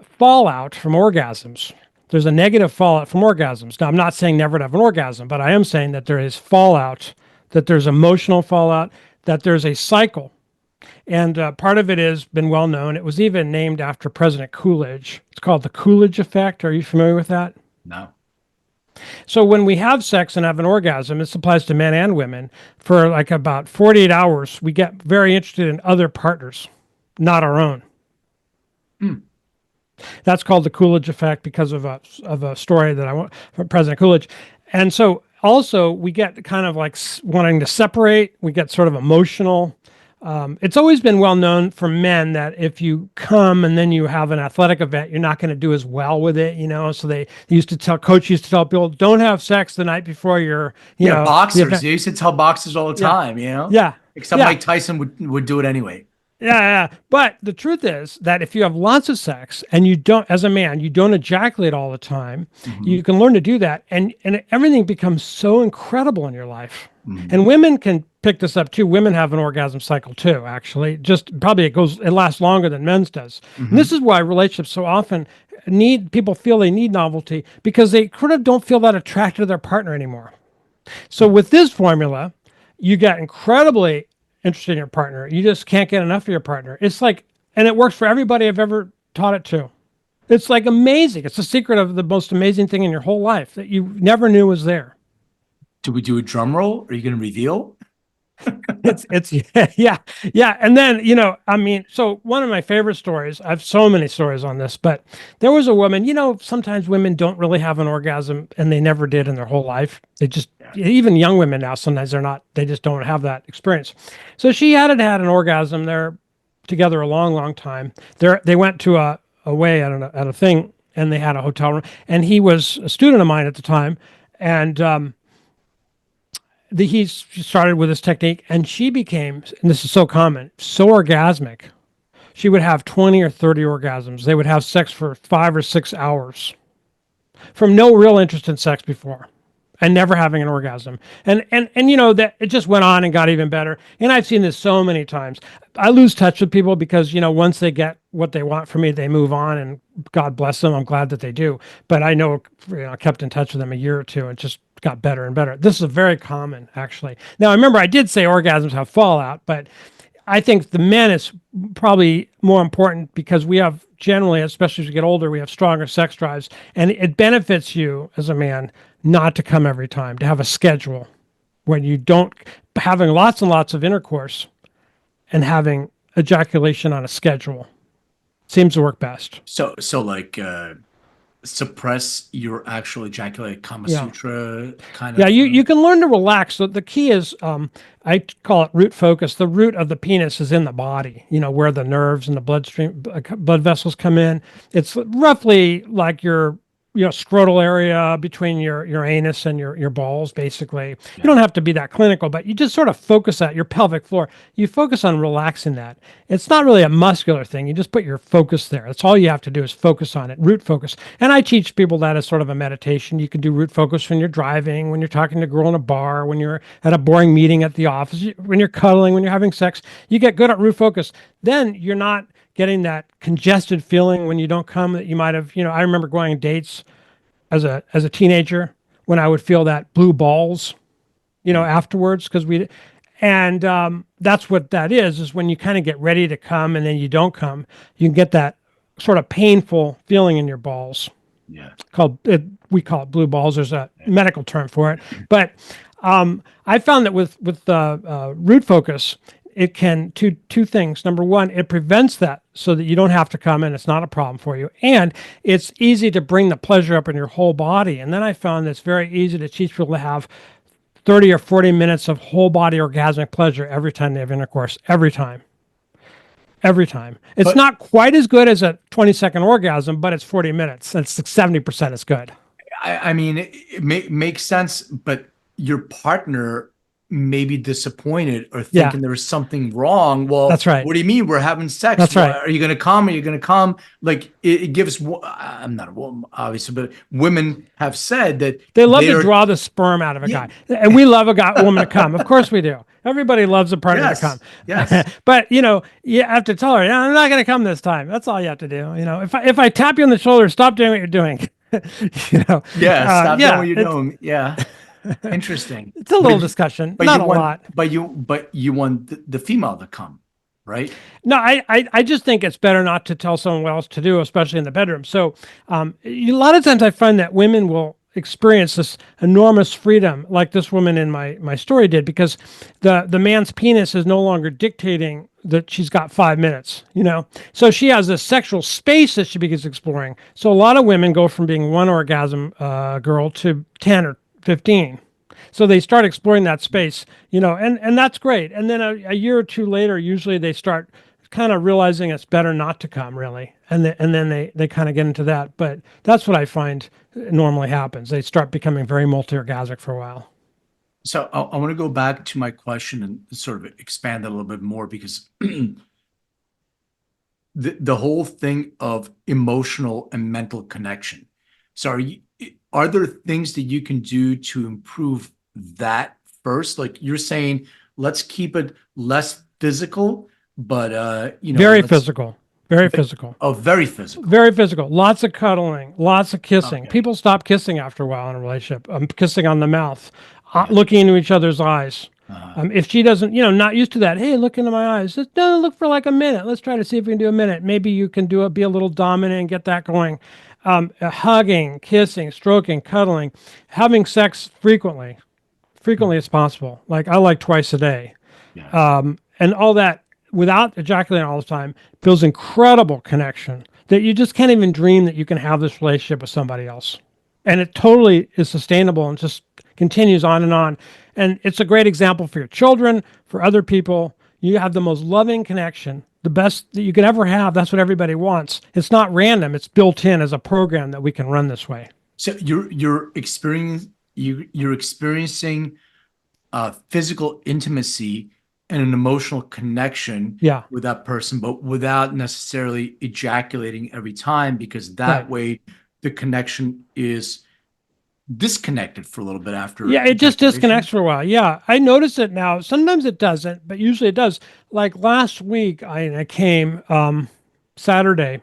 fallout from orgasms. There's a negative fallout from orgasms. Now, I'm not saying never to have an orgasm, but I am saying that there is fallout, that there's emotional fallout, that there's a cycle. And part of it has been well known. It was even named after President Coolidge. It's called the Coolidge effect. Are you familiar with that? No. So when we have sex and have an orgasm, this applies to men and women, for like about 48 hours, we get very interested in other partners, not our own. That's called the Coolidge effect because of a story that I want from President Coolidge. And so also we get kind of like wanting to separate. We get sort of emotional. It's always been well known for men that if you come and then you have an athletic event, you're not going to do as well with it, you know. So coach used to tell people, don't have sex the night before your, you know, boxers. They used to tell boxers all the time, you know. Yeah. Except Mike Tyson would do it anyway. Yeah. But the truth is that if you have lots of sex and you don't, as a man, you don't ejaculate all the time, you can learn to do that. And everything becomes so incredible in your life. And women can pick this up too. Women have an orgasm cycle too, actually. Just probably it lasts longer than men's does. And this is why relationships so often people feel they need novelty because they kind of don't feel that attracted to their partner anymore. So with this formula, you get incredibly interested in your partner. You just can't get enough of your partner. It's like, and it works for everybody I've ever taught it to. It's like amazing. It's the secret of the most amazing thing in your whole life that you never knew was there. Do we do a drum roll? Are you going to reveal? it's yeah. And then, you know, I mean, so one of my favorite stories, I have so many stories on this, but there was a woman, you know, sometimes women don't really have an orgasm and they never did in their whole life. They just, even young women now, sometimes they just don't have that experience. So she hadn't had an orgasm. They're together a long, long time. They went to a at a thing and they had a hotel room and he was a student of mine at the time. And, he started with this technique and she became, and this is so common, so orgasmic. She would have 20 or 30 orgasms. They would have sex for 5 or 6 hours from no real interest in sex before and never having an orgasm. And you know, that it just went on and got even better. And I've seen this so many times. I lose touch with people because, you know, once they get what they want from me, they move on and God bless them. I'm glad that they do. But I know, you know, I kept in touch with them a year or two and just got better and better. This is very common, actually. Now, remember, I did say orgasms have fallout, but I think the men is probably more important because we have generally, especially as we get older, we have stronger sex drives. And it benefits you as a man not to come every time, to have a schedule when you don't, having lots and lots of intercourse and having ejaculation on a schedule seems to work best. So like suppress your actual ejaculate, Kama Sutra kind of. Yeah, you can learn to relax. So the key is, I call it root focus. The root of the penis is in the body, you know, where the nerves and the blood vessels come in. It's roughly like your, you know, scrotal area between your anus and your balls, basically. You don't have to be that clinical, but you just sort of focus at your pelvic floor. You focus on relaxing that. It's not really a muscular thing. You just put your focus there. That's all you have to do is focus on it, root focus. And I teach people that as sort of a meditation. You can do root focus when you're driving, when you're talking to a girl in a bar, when you're at a boring meeting at the office, when you're cuddling, when you're having sex. You get good at root focus. Then you're not getting that congested feeling when you don't come that you might have, you know, I remember going on dates as a teenager when I would feel that blue balls, you know, afterwards, that's what that is when you kind of get ready to come and then you don't come, you can get that sort of painful feeling in your balls. Yeah. We call it blue balls. There's a medical term for it. But I found that with root focus, it can two things. Number one, it prevents that so that you don't have to come and it's not a problem for you. And it's easy to bring the pleasure up in your whole body. And then I found that it's very easy to teach people to have 30 or 40 minutes of whole body orgasmic pleasure every time they have intercourse, every time. every time. It's But not quite as good as a 20-second orgasm, but it's 40 minutes. It's like 70% as good. I mean, it makes sense, but your partner may be disappointed or Yeah, thinking there was something wrong. Well, that's right. what do you mean we're having sex? That's Well, right. are you going to come? Are you going to come? Like it gives, I'm not a woman, obviously, but women have said that They love they to are, draw the sperm out of a yeah, guy. And we love a woman to come. Of course we do. Everybody loves a partner to come. yes, yes. But, you have to tell her, "Yeah, I'm not going to come this time." That's all you have to do. If I tap you on the shoulder, stop doing what you're doing. Yeah, stop doing Yeah, what you're doing. Yeah. Interesting. it's a But little if you, discussion, but not you a want, lot. but you want the female to come, right? No, I just think it's better not to tell someone what else to do, especially in the bedroom. So a lot of times I find that women will experience this enormous freedom, like this woman in my story did, because the man's penis is no longer dictating that she's got 5 minutes, So she has this sexual space that she begins exploring. So a lot of women go from being one orgasm girl to 10 or 15. So they start exploring that space, and that's great. And then a year or two later, usually they start kind of realizing it's better not to come, really, and then they kind of get into that. But that's what I find normally happens. They start becoming very multi-orgasmic for a while. So I want to go back to my question and sort of expand it a little bit more because the whole thing of emotional and mental connection. So are there things that you can do to improve that first? Like you're saying, let's keep it less physical, but Very let's physical, very physical. very physical. Very physical. Lots of cuddling, lots of kissing. Okay. People stop kissing after a while in a relationship. Kissing on the mouth, Yeah. looking into each other's eyes. Uh, If she doesn't, not used to that, hey, look into my eyes. Just look for like a minute. Let's try to see if we can do a minute. Maybe you can do it, be a little dominant and get that going. Hugging, kissing, stroking, cuddling, having sex frequently as possible. Like I like twice a day. yeah. And all that without ejaculating all the time builds incredible connection that you just can't even dream that you can have this relationship with somebody else. And it totally is sustainable and just continues on and on. And it's a great example for your children, for other people. You have the most loving connection, the best that you could ever have. That's what everybody wants. It's not random. It's built in as a program that we can run this way. So you're experiencing physical intimacy and an emotional connection Yeah. with that person, but without necessarily ejaculating every time, because that Right. way the connection is disconnected for a little bit after Yeah, it just ejaculation. disconnects for a while. Yeah, I notice it now. Sometimes it doesn't, but usually it does. Like last week, I came Saturday,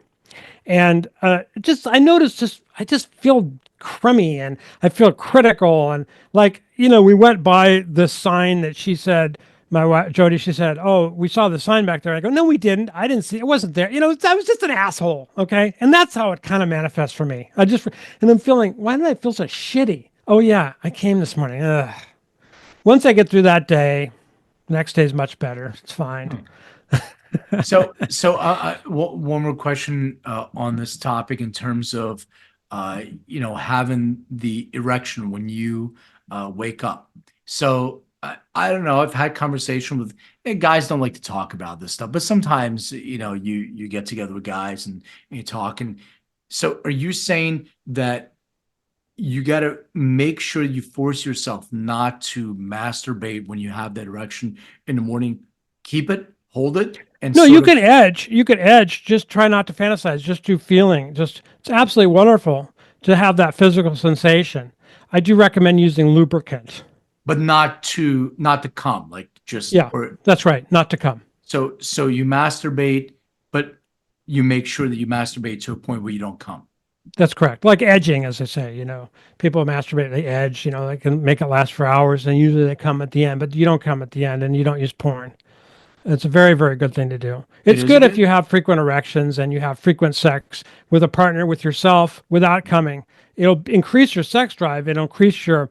and I noticed I just feel crummy and I feel critical and like we went by the sign that she said. My wife Jody, she said, "Oh, we saw the sign back there." I go, "No, we didn't. I didn't see it. It wasn't there. I was just an asshole." Okay, and that's how it kind of manifests for me. And I'm feeling, why did I feel so shitty? Oh yeah, I came this morning. Ugh. Once I get through that day, the next day is much better. It's fine. One more question on this topic in terms of having the erection when you wake up. So I don't know. I've had conversation with guys don't like to talk about this stuff, but sometimes you get together with guys and you talk. And so, are you saying that you got to make sure you force yourself not to masturbate when you have that erection in the morning? Keep it, hold it, and No, you can edge. You can edge. Just try not to fantasize. Just do feeling. It's absolutely wonderful to have that physical sensation. I do recommend using lubricant. but not to come, like just Yeah, or that's right. Not to come. so you masturbate, but you make sure that you masturbate to a point where you don't come. That's correct. Like edging, as I say, people masturbate, they edge, they can make it last for hours and usually they come at the end, but you don't come at the end and you don't use porn. It's a very, very good thing to do. It's is good if good? you have frequent erections and you have frequent sex with a partner, with yourself, without coming. It'll increase your sex drive. It'll increase your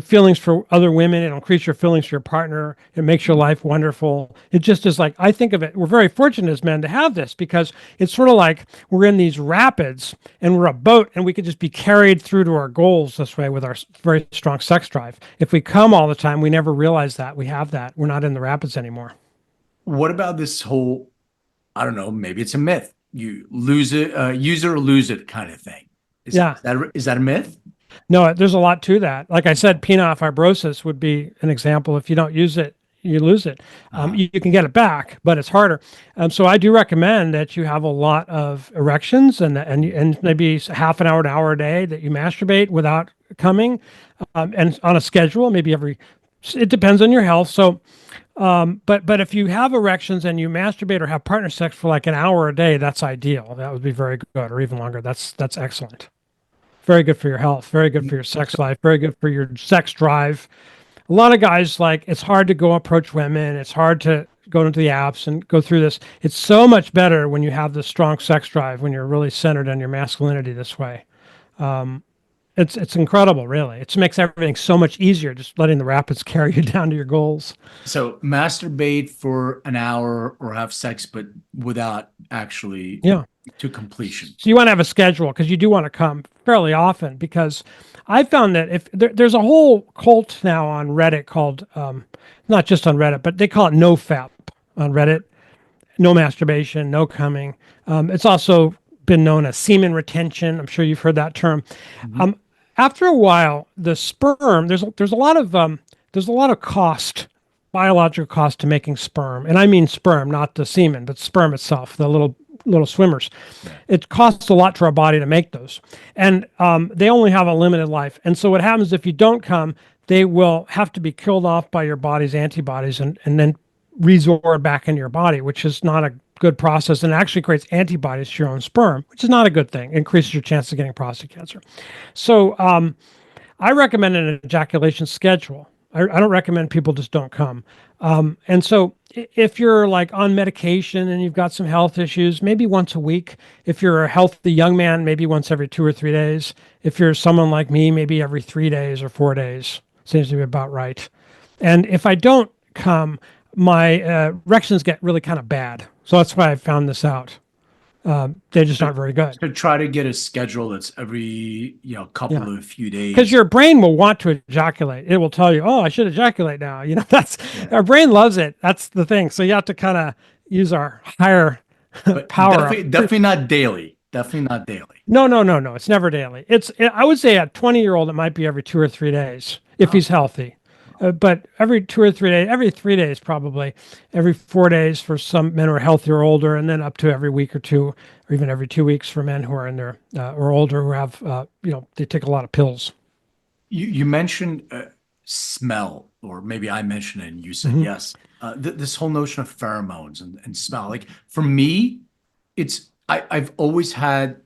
feelings for other women. It'll increase your feelings for your partner. It makes your life wonderful. It just is like, I think of it, we're very fortunate as men to have this because it's sort of like we're in these rapids and we're a boat and we could just be carried through to our goals this way with our very strong sex drive. If we come all the time, we never realize that we have that. We're not in the rapids anymore. What about this whole I don't know, maybe it's a myth. You lose it, use it or lose it kind of thing. Yeah. Is that a myth? No, there's a lot to that. Like I said, penile fibrosis would be an example. If you don't use it, you lose it. You can get it back, but it's harder. So I do recommend that you have a lot of erections and maybe half an hour, an hour a day that you masturbate without coming, and on a schedule, maybe every. It depends on your health. So, but if you have erections and you masturbate or have partner sex for like an hour a day, that's ideal. That would be very good, or even longer. That's excellent. Very good for your health, very good for your sex life, very good for your sex drive. A lot of guys, like, it's hard to go approach women. It's hard to go into the apps and go through this. It's so much better when you have this strong sex drive, when you're really centered on your masculinity this way. It's incredible, really. It makes everything so much easier, just letting the rapids carry you down to your goals. So masturbate for an hour or have sex, but without actually Yeah. to completion. So you want to have a schedule because you do want to come fairly often, because I found that if there's a whole cult now on Reddit called, not just on Reddit, but they call it NoFap on Reddit. No masturbation, no coming. It's also been known as semen retention. I'm sure you've heard that term. After a while, the sperm, there's a lot of cost, biological cost to making sperm, and I mean sperm, not the semen, but sperm itself, the little swimmers. It costs a lot to our body to make those, and they only have a limited life. And so what happens if you don't come? They will have to be killed off by your body's antibodies and then resorb back into your body, which is not a good process, and actually creates antibodies to your own sperm, which is not a good thing. It increases your chance of getting prostate cancer. So I recommend an ejaculation schedule. I don't recommend people just don't come. And so if you're like on medication and you've got some health issues, maybe once a week. If you're a healthy young man, maybe once every 2 or 3 days. If you're someone like me, maybe every 3 days or 4 days. Seems to be about right. And if I don't come, my erections get really kind of bad. So that's why I found this out. They're just not very good. So try to get a schedule that's every couple of few days. Because your brain will want to ejaculate. It will tell you, "Oh, I should ejaculate now." That's our brain loves it. That's the thing. So you have to kind of use our higher power. Definitely not daily. Definitely not daily. No. It's never daily. I would say a 20-year-old, it might be every 2 or 3 days if he's healthy. But every 2 or 3 days, every 3 days probably, every 4 days for some men who are healthy or older, and then up to every week or two, or even every 2 weeks for men who are in their or older who have they take a lot of pills. You mentioned smell, or maybe I mentioned it and you said yes. This whole notion of pheromones and smell. Like for me, I've always had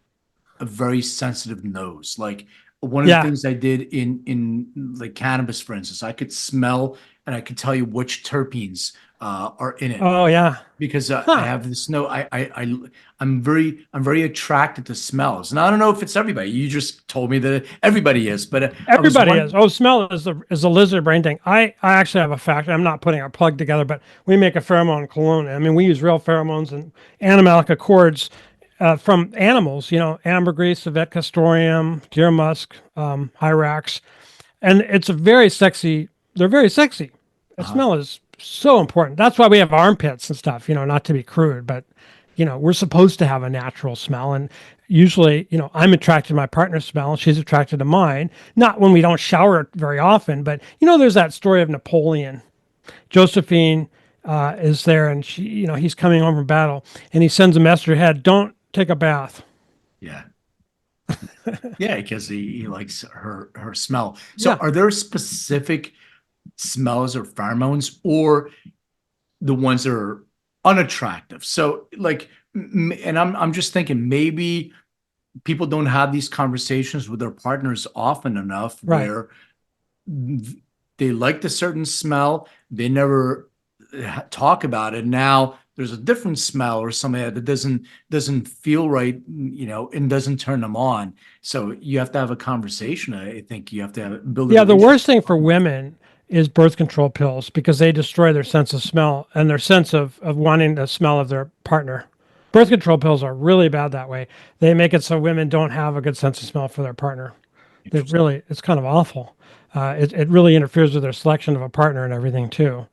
a very sensitive nose. Like one of the things I did in like cannabis, for instance, I could smell and I could tell you which terpenes are in it. Oh yeah, because I have this I'm very attracted to smells, and I don't know if it's everybody. You just told me that everybody is, but everybody is. Oh, smell is a lizard brain thing. I actually have a fact. I'm not putting a plug together, but we make a pheromone cologne. I mean, we use real pheromones and animalic accords from animals. Ambergris, civet castoreum, deer musk, hyrax, and it's a very sexy. They're very sexy. The smell is so important. That's why we have armpits and stuff, not to be crude, but we're supposed to have a natural smell. And usually, I'm attracted to my partner's smell and she's attracted to mine. Not when we don't shower very often, but there's that story of Napoleon. Josephine is there, and he's coming home from battle, and he sends a message to her head, "Don't take a bath." Yeah. Yeah, because he likes her smell. So are there specific smells or pheromones, or the ones that are unattractive? So like, and I'm just thinking maybe people don't have these conversations with their partners often enough, where they like the certain smell, they never talk about it. Now there's a different smell or something that doesn't feel right, and doesn't turn them on. So you have to have a conversation. I think you have to build. Yeah, the worst thing for women is birth control pills, because they destroy their sense of smell and their sense of wanting the smell of their partner. Birth control pills are really bad that way. They make it so women don't have a good sense of smell for their partner. It's kind of awful. It really interferes with their selection of a partner and everything too.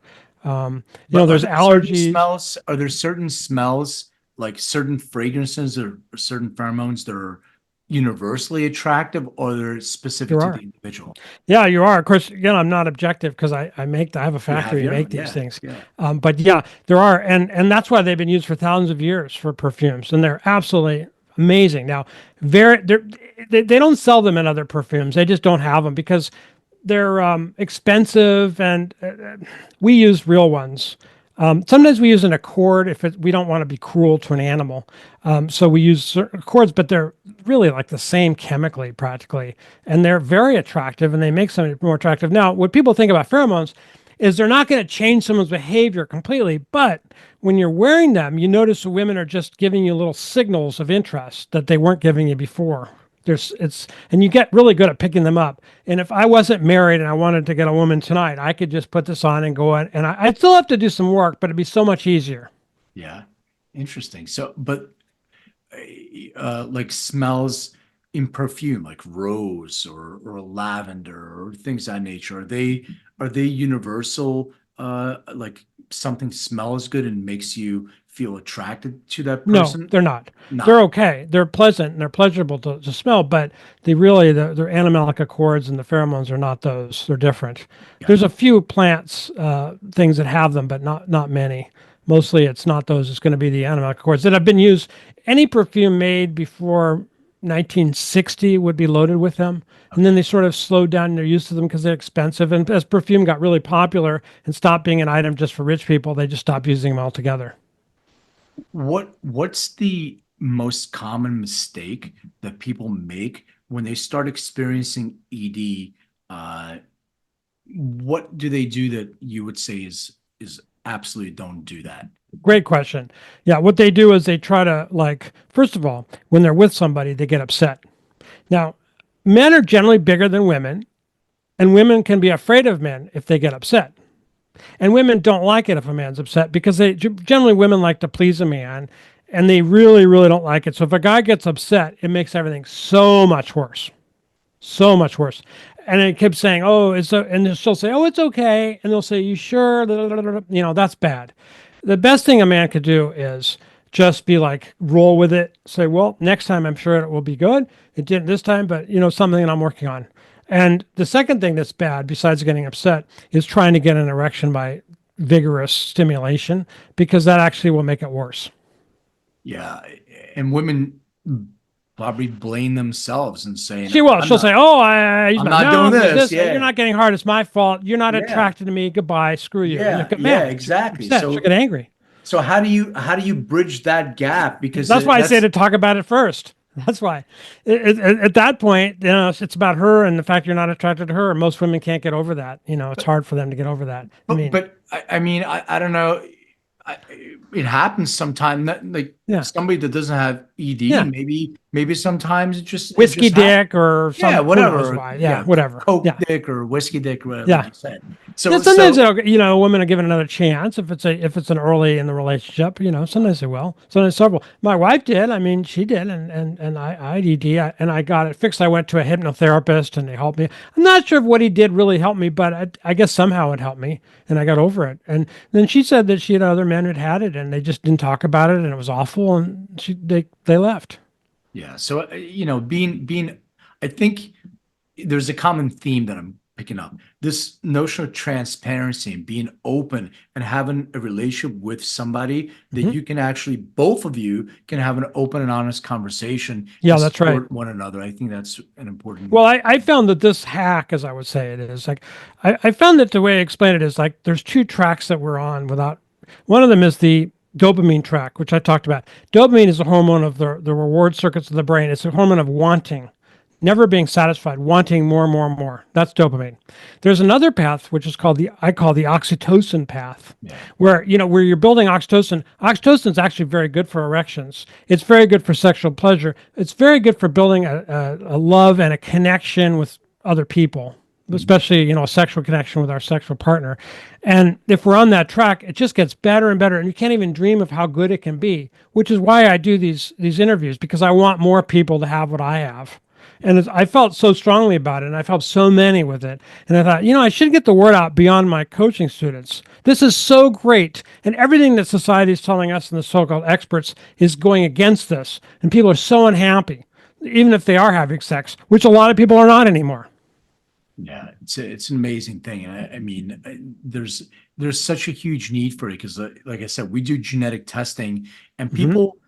There's allergies. Are there certain smells like certain fragrances or certain pheromones that are universally attractive, or they're specific There to are. the individual? Yeah, you are. Of course, again, I'm not objective because I have a You have factory and your make own, these yeah, things. yeah. But yeah, there are, and that's why they've been used for thousands of years for perfumes, and they're absolutely amazing. Now, they don't sell them in other perfumes. They just don't have them because they're expensive, and we use real ones. Sometimes we use an accord if we don't want to be cruel to an animal. So we use certain accords, but they're really like the same chemically practically. And they're very attractive and they make something more attractive. Now, what people think about pheromones is they're not going to change someone's behavior completely. But when you're wearing them, you notice women are just giving you little signals of interest that they weren't giving you before. And you get really good at picking them up. And if I wasn't married and I wanted to get a woman tonight, I could just put this on and go on. And I'd still have to do some work, but it'd be so much easier. Yeah. Interesting. So, but like smells in perfume, like rose or lavender or things of that nature, are they universal? Like something smells good and makes you feel attracted to that No, person? they're not. They're Not. okay. They're pleasant and they're pleasurable to smell, but they're animalic accords and the pheromones are not those. They're different. Got There's it. a few plants, things that have them, but not many. Mostly it's not those. It's going to be the animalic accords that have been used. Any perfume made before 1960 would be loaded with them. And then they sort of slowed down their use of them because they're expensive. And as perfume got really popular and stopped being an item just for rich people, they just stopped using them altogether. What's the most common mistake that people make when they start experiencing ED? What do they do that you would say is absolutely don't do that? Great question. Yeah, what they do is they try to, like, first of all, when they're with somebody, they get upset. Now, men are generally bigger than women, and women can be afraid of men if they get upset. And women don't like it if a man's upset because generally women like to please a man, and they really, really don't like it. So if a guy gets upset, it makes everything so much worse, so much worse. And it keeps saying, "Oh, and she'll say, "Oh, it's okay," and they'll say, "You sure?" That's bad. The best thing a man could do is just be like, roll with it. Say, "Well, next time I'm sure it will be good. It didn't this time, but something I'm working on." And the second thing that's bad, besides getting upset, is trying to get an erection by vigorous stimulation because that actually will make it worse. Yeah, and women probably blame themselves and saying, She will. "I'm She'll not, say, "Oh, I use I'm my not doing mouth. this." You're Yeah, not getting hard. It's my fault. You're not yeah, attracted to me. Goodbye. Screw you." And you'll yeah, get yeah, mad. She'll get exactly. upset. She'll get angry. So how do you bridge that gap? Because That's why I say that's to talk about it first. That's why. At that point, it's about her and the fact you're not attracted to her. Most women can't get over that. It's hard for them to get over that. I but mean, but I mean I don't know. I, it happens sometimes that like yeah, somebody that doesn't have ED, yeah. maybe sometimes it just Whiskey happens. dick or Yeah, some, who knows whatever. why. Yeah, Yeah, whatever. Coke Yeah, dick or whiskey dick or whatever, like yeah. you said. Yeah, So sometimes so a woman will give it another chance if it's an early in the relationship. Sometimes they will. Sometimes several. My wife did. I mean, she did, and I had ED, and I got it fixed. I went to a hypnotherapist, and they helped me. I'm not sure if what he did really helped me, but I guess somehow it helped me, and I got over it. And then she said that she had other men who'd had it, and they just didn't talk about it, and it was awful, and they left. yeah, so being I think there's a common theme that I'm picking up. This notion of transparency and being open and having a relationship with somebody that Mhm. you can actually, both of you can have an open and honest conversation Yeah, and that's right. support one another. I think that's an important. Well, I found that this hack, as I would say it is, like, I found that the way I explain it is like there's two tracks that we're on without, one of them is the dopamine track, which I talked about. Dopamine is a hormone of the reward circuits of the brain. It's a hormone of wanting, never being satisfied, wanting more and more and more. That's dopamine. There's another path, which is I call the oxytocin path, Yeah. where you're building oxytocin. Oxytocin is actually very good for erections. It's very good for sexual pleasure. It's very good for building a love and a connection with other people, especially a sexual connection with our sexual partner. And if we're on that track, it just gets better and better, and you can't even dream of how good it can be. Which is why I do these interviews, because I want more people to have what I have. And I felt so strongly about it, and I've helped so many with it. And I thought, I should get the word out beyond my coaching students. This is so great. And everything that society is telling us and the so-called experts is going against this. And people are so unhappy, even if they are having sex, which a lot of people are not anymore. Yeah, it's an amazing thing. And I mean, there's such a huge need for it because, like I said, we do genetic testing, and people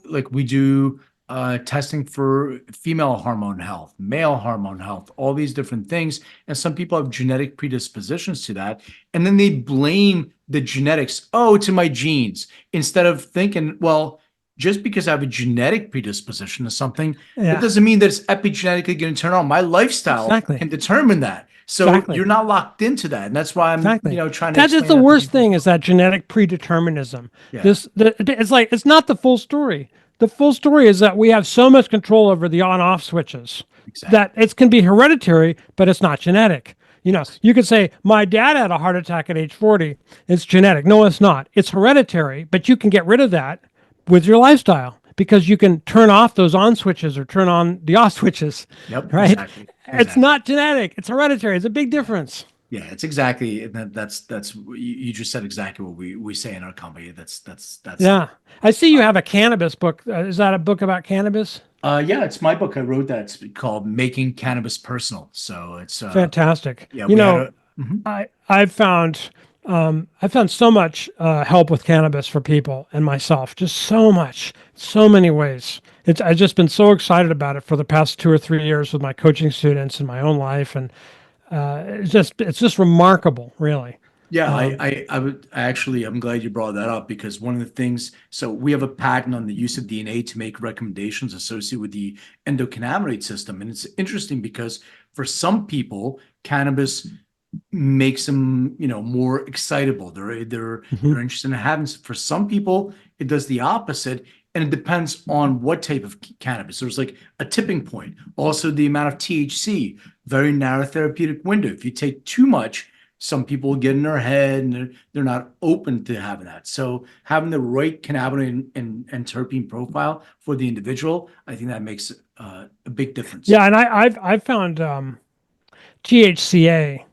like we do testing for female hormone health, male hormone health, all these different things. And some people have genetic predispositions to that, and then they blame the genetics. Oh, it's in my genes, instead of thinking, well, just because I have a genetic predisposition to something, Yeah. it doesn't mean that it's epigenetically going to turn on. My lifestyle Exactly. can determine that. So Exactly. you're not locked into that. And that's why I'm, Exactly. trying to That is explain the that to worst people. thing, is that genetic predeterminism. Yeah. It's like, it's not the full story. The full story is that we have so much control over the on-off switches Exactly. that it can be hereditary, but it's not genetic. You could say, my dad had a heart attack at age 40. It's genetic. No, it's not. It's hereditary, but you can get rid of that with your lifestyle, because you can turn off those on switches or turn on the off switches. Yep. Right? Exactly. It's not genetic. It's hereditary. It's a big difference. Yeah, it's exactly. And that's you just said exactly what we say in our company. That's Yeah. I see you have a cannabis book. Is that a book about cannabis? Yeah, it's my book. I wrote that. It's called Making Cannabis Personal. So it's Fantastic. yeah, we had a I've found so much help with cannabis for people and myself. Just so much, so many ways. I've just been so excited about it for the past 2 or 3 years with my coaching students and my own life, and it's just remarkable, really. Yeah, I'm glad you brought that up, because one of the things, so we have a patent on the use of DNA to make recommendations associated with the endocannabinoid system. And it's interesting because for some people, cannabis makes them, more excitable. They're interested in having. For some people, it does the opposite. And it depends on what type of cannabis. There's like a tipping point. Also, the amount of THC, very narrow therapeutic window. If you take too much, some people get in their head and they're not open to having that. So having the right cannabinoid and terpene profile for the individual, I think that makes a big difference. Yeah, and I've found THCA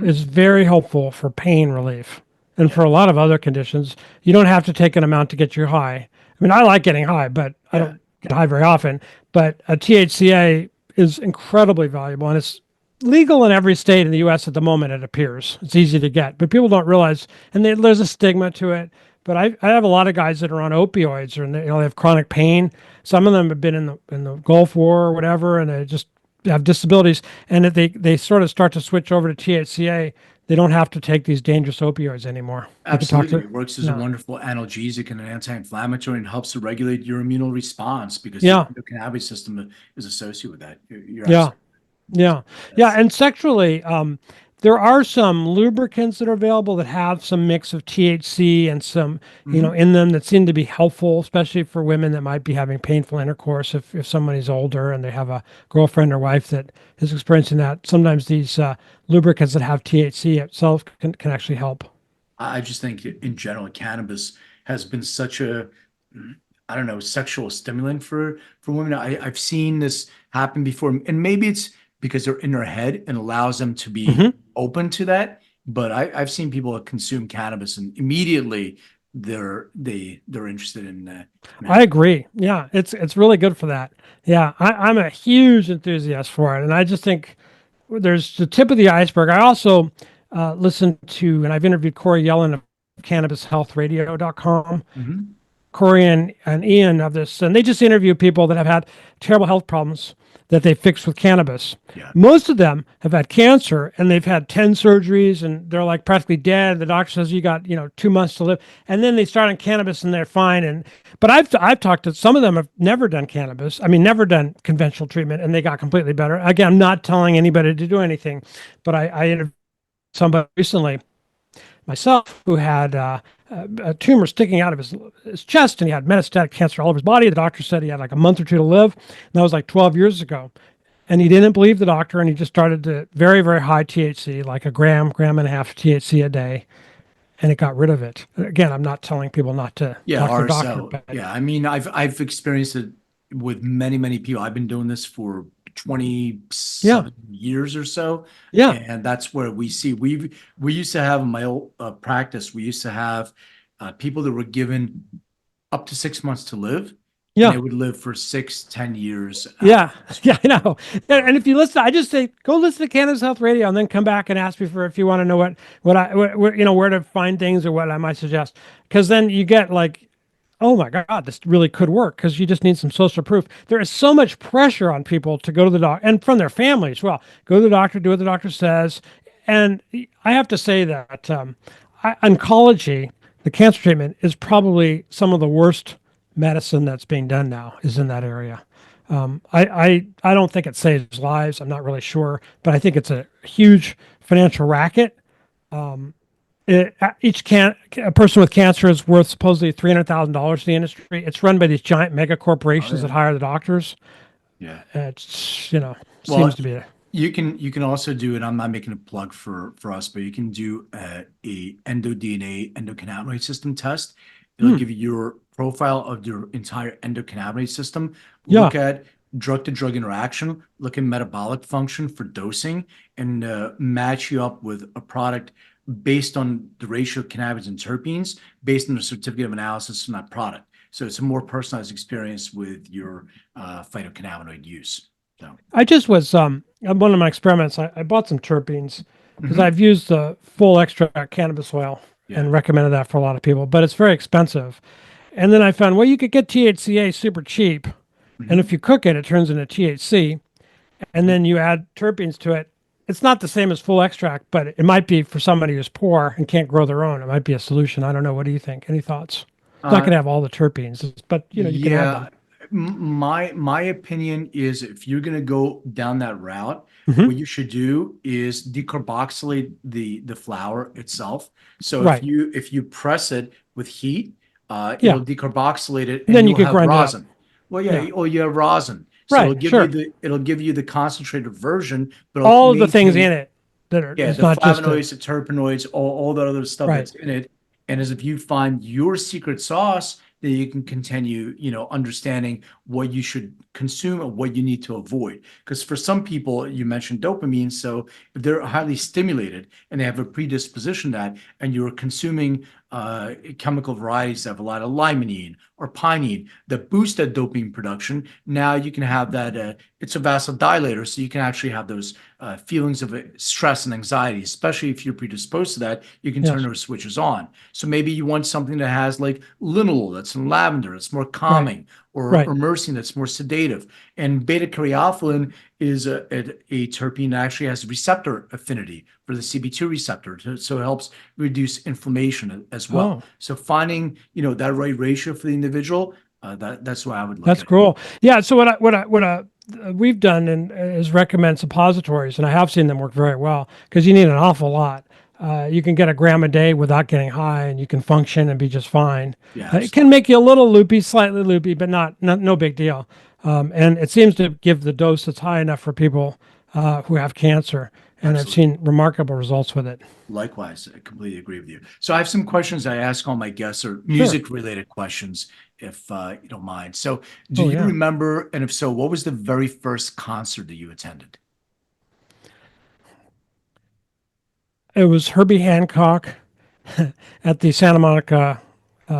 is very helpful for pain relief, and for a lot of other conditions. You don't have to take an amount to get you high. I mean, I like getting high, but I don't get high very often. But a THCA is incredibly valuable, and it's legal in every state in the U.S. at the moment. It appears it's easy to get, but people don't realize, and there's a stigma to it. But I have a lot of guys that are on opioids, or they have chronic pain. Some of them have been in the Gulf War or whatever, and they just have disabilities. And if they sort of start to switch over to THCA, they don't have to take these dangerous opioids anymore. Absolutely. It works as a wonderful analgesic and an anti-inflammatory, and helps to regulate your immune response, because the endocannabinoid system is associated with that. You're Yeah. And sexually, there are some lubricants that are available that have some mix of THC and some, in them, that seem to be helpful, especially for women that might be having painful intercourse. If somebody's older and they have a girlfriend or wife that is experiencing that, sometimes these lubricants that have THC itself can actually help. I just think in general, cannabis has been such a, I don't know, sexual stimulant for women. I've seen this happen before, and maybe it's because they're in their head and allows them to be open to that. But I've seen people that consume cannabis and immediately they're interested in that. I agree. Yeah, it's really good for that. Yeah, I'm a huge enthusiast for it, and I just think there's the tip of the iceberg. I also listen to, and I've interviewed Corey Yellen of CannabisHealthRadio.com. Corey and Ian of this, and they just interview people that have had terrible health problems that they fixed with cannabis. Yeah. Most of them have had cancer, and they've had 10 surgeries, and they're like practically dead. The doctor says you got 2 months to live, and then they start on cannabis and they're fine. But I've talked to some of them have never done cannabis. I mean, never done conventional treatment, and they got completely better. Again, I'm not telling anybody to do anything, but I interviewed somebody recently myself who had a tumor sticking out of his chest, and he had metastatic cancer all over his body. The doctor said he had like a month or 2 to live. And that was like 12 years ago. And he didn't believe the doctor, and he just started to very, very high THC, like a gram and a half THC a day. And it got rid of it. Again, I'm not telling people not to talk to the doctor. I mean, I've experienced it with many, many people. I've been doing this for 27 years or so. Yeah. And that's where we see we used to have in my old practice, we used to have people that were given up to 6 months to live. And they Yeah. would live for 6, 10 years. Yeah. Yeah, I know. And if you listen, I just say go listen to Cannabis Health Radio and then come back and ask me for if you want to know where to find things or what I might suggest. Because then you get like, oh my God, this really could work because you just need some social proof. There is so much pressure on people to go to the doctor and from their family as well. Go to the doctor, do what the doctor says. And I have to say that oncology, the cancer treatment, is probably some of the worst medicine that's being done now is in that area. I don't think it saves lives. I'm not really sure, but I think it's a huge financial racket. A person with cancer is worth supposedly $300,000 to the industry. It's run by these giant mega corporations that hire the doctors. Yeah. It's Well, seems to be you can also do it. I'm not making a plug for us, but you can do a endo-DNA endocannabinoid system test. It'll give you your profile of your entire endocannabinoid system. Look at drug-to-drug interaction, look at metabolic function for dosing, and match you up with a product based on the ratio of cannabis and terpenes, based on the certificate of analysis from that product. So it's a more personalized experience with your phytocannabinoid use. So I just was on one of my experiments. I bought some terpenes because I've used the full extract cannabis oil and recommended that for a lot of people, but it's very expensive. And then I found, well, you could get THCA super cheap, and if you cook it, it turns into THC, and then you add terpenes to it. It's not the same as full extract, but it might be for somebody who's poor and can't grow their own. It might be a solution. I don't know. What do you think? Any thoughts? It's not going to have all the terpenes, but you can add them. My opinion is if you're going to go down that route, Mm-hmm. what you should do is decarboxylate the flower itself. So Right. if you press it with heat, Yeah. it'll decarboxylate it, and Then you you'll could have grind it up. rosin. Well, yeah, or you have rosin. So Right, sure. it'll give you the concentrated version, but All of the things in it that are yeah, it's the not just flavonoids, the terpenoids, all that other stuff Right. that's in it. And as if you find your secret sauce, then you can continue, understanding what you should consume and what you need to avoid. Because for some people, you mentioned dopamine. So if they're highly stimulated and they have a predisposition to that, and you're consuming chemical varieties that have a lot of limonene or pinene that boost that dopamine production, now you can have that. It's a vasodilator, so you can actually have those feelings of stress and anxiety, especially if you're predisposed to that. You can turn those switches on. So maybe you want something that has like linalool, that's in lavender, it's more calming, or myrcene, that's more sedative. And beta caryophyllene is a terpene that actually has receptor affinity for the CB2 receptor, so it helps reduce inflammation as well. So finding that right ratio for the individual, that's what I would look at. That's cool. Yeah. So what we've done is recommend suppositories, and I have seen them work very well because you need an awful lot. You can get a gram a day without getting high, and you can function and be just fine. Yeah, It can make you a little loopy, slightly loopy, but no big deal. And it seems to give the dose that's high enough for people who have cancer. And I've seen remarkable results with it. Likewise, I completely agree with you. So I have some questions I ask all my guests, or music-related questions, if you don't mind. So do you remember, and if so, what was the very first concert that you attended? It was Herbie Hancock at the Santa Monica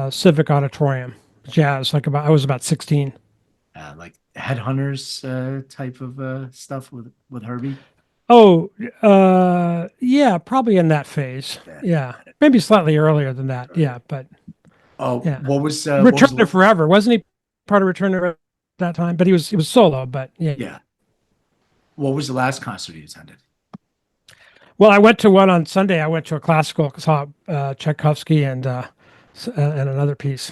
Civic Auditorium, jazz. I was about 16. Like Headhunters type of stuff with Herbie? Oh, yeah, probably in that phase. Yeah, maybe slightly earlier than that. Yeah, but what was Return to Forever? Wasn't he part of Return to Forever at that time? But he was solo. But yeah. What was the last concert you attended? Well, I went to one on Sunday. I went to a classical, saw Tchaikovsky and another piece.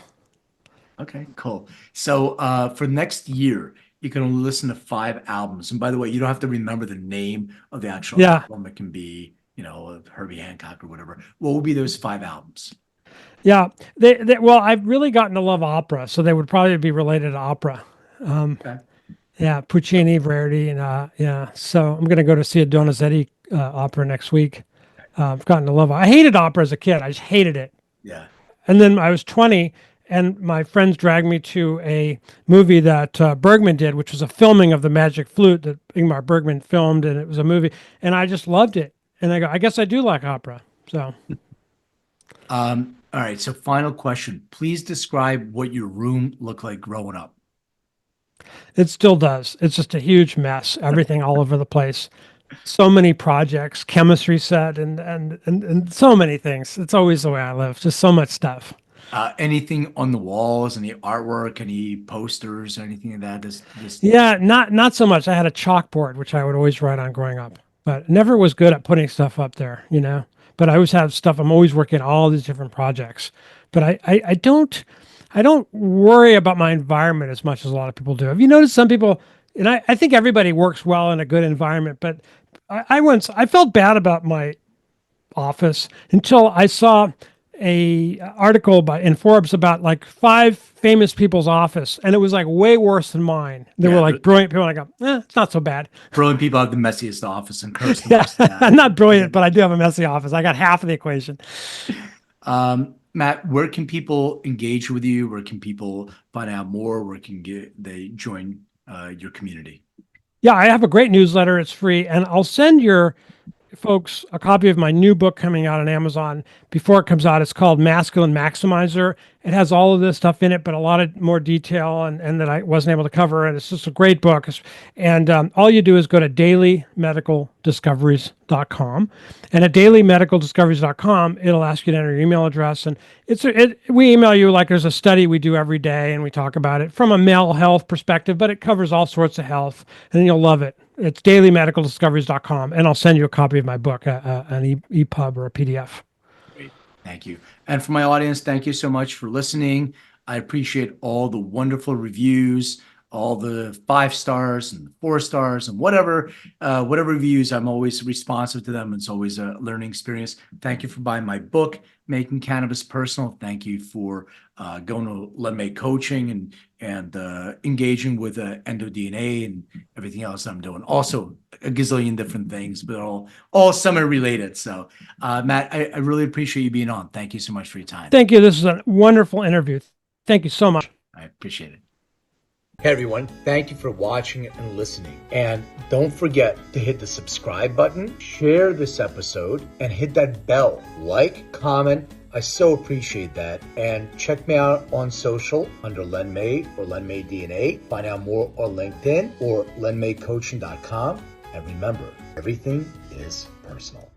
Okay, cool. So for next year, you can only listen to 5 albums. And by the way, you don't have to remember the name of the actual album. It can be, Herbie Hancock or whatever. What would be those 5 albums? Yeah, well, I've really gotten to love opera, so they would probably be related to opera. Okay. Yeah, Puccini, Verdi, and So I'm going to go to see a Donizetti opera next week. I've gotten to love it. I hated opera as a kid. I just hated it. Yeah. And then I was 20, And my friends dragged me to a movie that Bergman did, which was a filming of the Magic Flute that Ingmar Bergman filmed, and it was a movie, and I just loved it. And I go, I guess I do like opera. So All right. So final question. Please describe what your room looked like growing up. it still does. It's just a huge mess. Everything all over the place. So many projects, chemistry set, and so many things. It's always the way I live. Just so much stuff. Anything on the walls, any artwork, any posters, or anything like that? Yeah, not so much. I had a chalkboard which I would always write on growing up, but never was good at putting stuff up there, you know. But I always have stuff. I'm always working on all these different projects. But I don't worry about my environment as much as a lot of people do. Have you noticed some people, and I think everybody works well in a good environment, but I felt bad about my office until I saw a article in Forbes about like 5 famous people's office, and it was like way worse than mine. They were like brilliant people, and I go, it's not so bad. Brilliant people have the messiest office and curse the Yeah, most. I'm not brilliant, but I do have a messy office. I got half of the equation. Matt, where can people engage with you? Where can people find out more? Where can they join your community? Yeah, I have a great newsletter. It's free, and I'll send your folks a copy of my new book coming out on Amazon before it comes out. It's called Masculine Maximizer. It has all of this stuff in it, but a lot of more detail and that I wasn't able to cover. And it's just a great book. And all you do is go to dailymedicaldiscoveries.com. And at dailymedicaldiscoveries.com, it'll ask you to enter your email address. And we email you like there's a study we do every day, and we talk about it from a male health perspective, but it covers all sorts of health, and you'll love it. It's dailymedicaldiscoveries.com, and I'll send you a copy of my book, an EPUB or a PDF. Great. Thank you. And for my audience, thank you so much for listening. I appreciate all the wonderful reviews, all the 5 stars and 4 stars and whatever reviews. I'm always responsive to them. It's always a learning experience. Thank you for buying my book, Making Cannabis Personal. Thank you for going to LendMate coaching and engaging with EndoDNA and everything else I'm doing. Also, a gazillion different things, but all semi-related. So, Matt, I really appreciate you being on. Thank you so much for your time. Thank you. This is a wonderful interview. Thank you so much. I appreciate it. Hey everyone, thank you for watching and listening. And don't forget to hit the subscribe button, share this episode, and hit that bell. Like, comment. I so appreciate that. And check me out on social under LendMate or LendMate DNA. Find out more on LinkedIn or lendmatecoaching.com. And remember, everything is personal.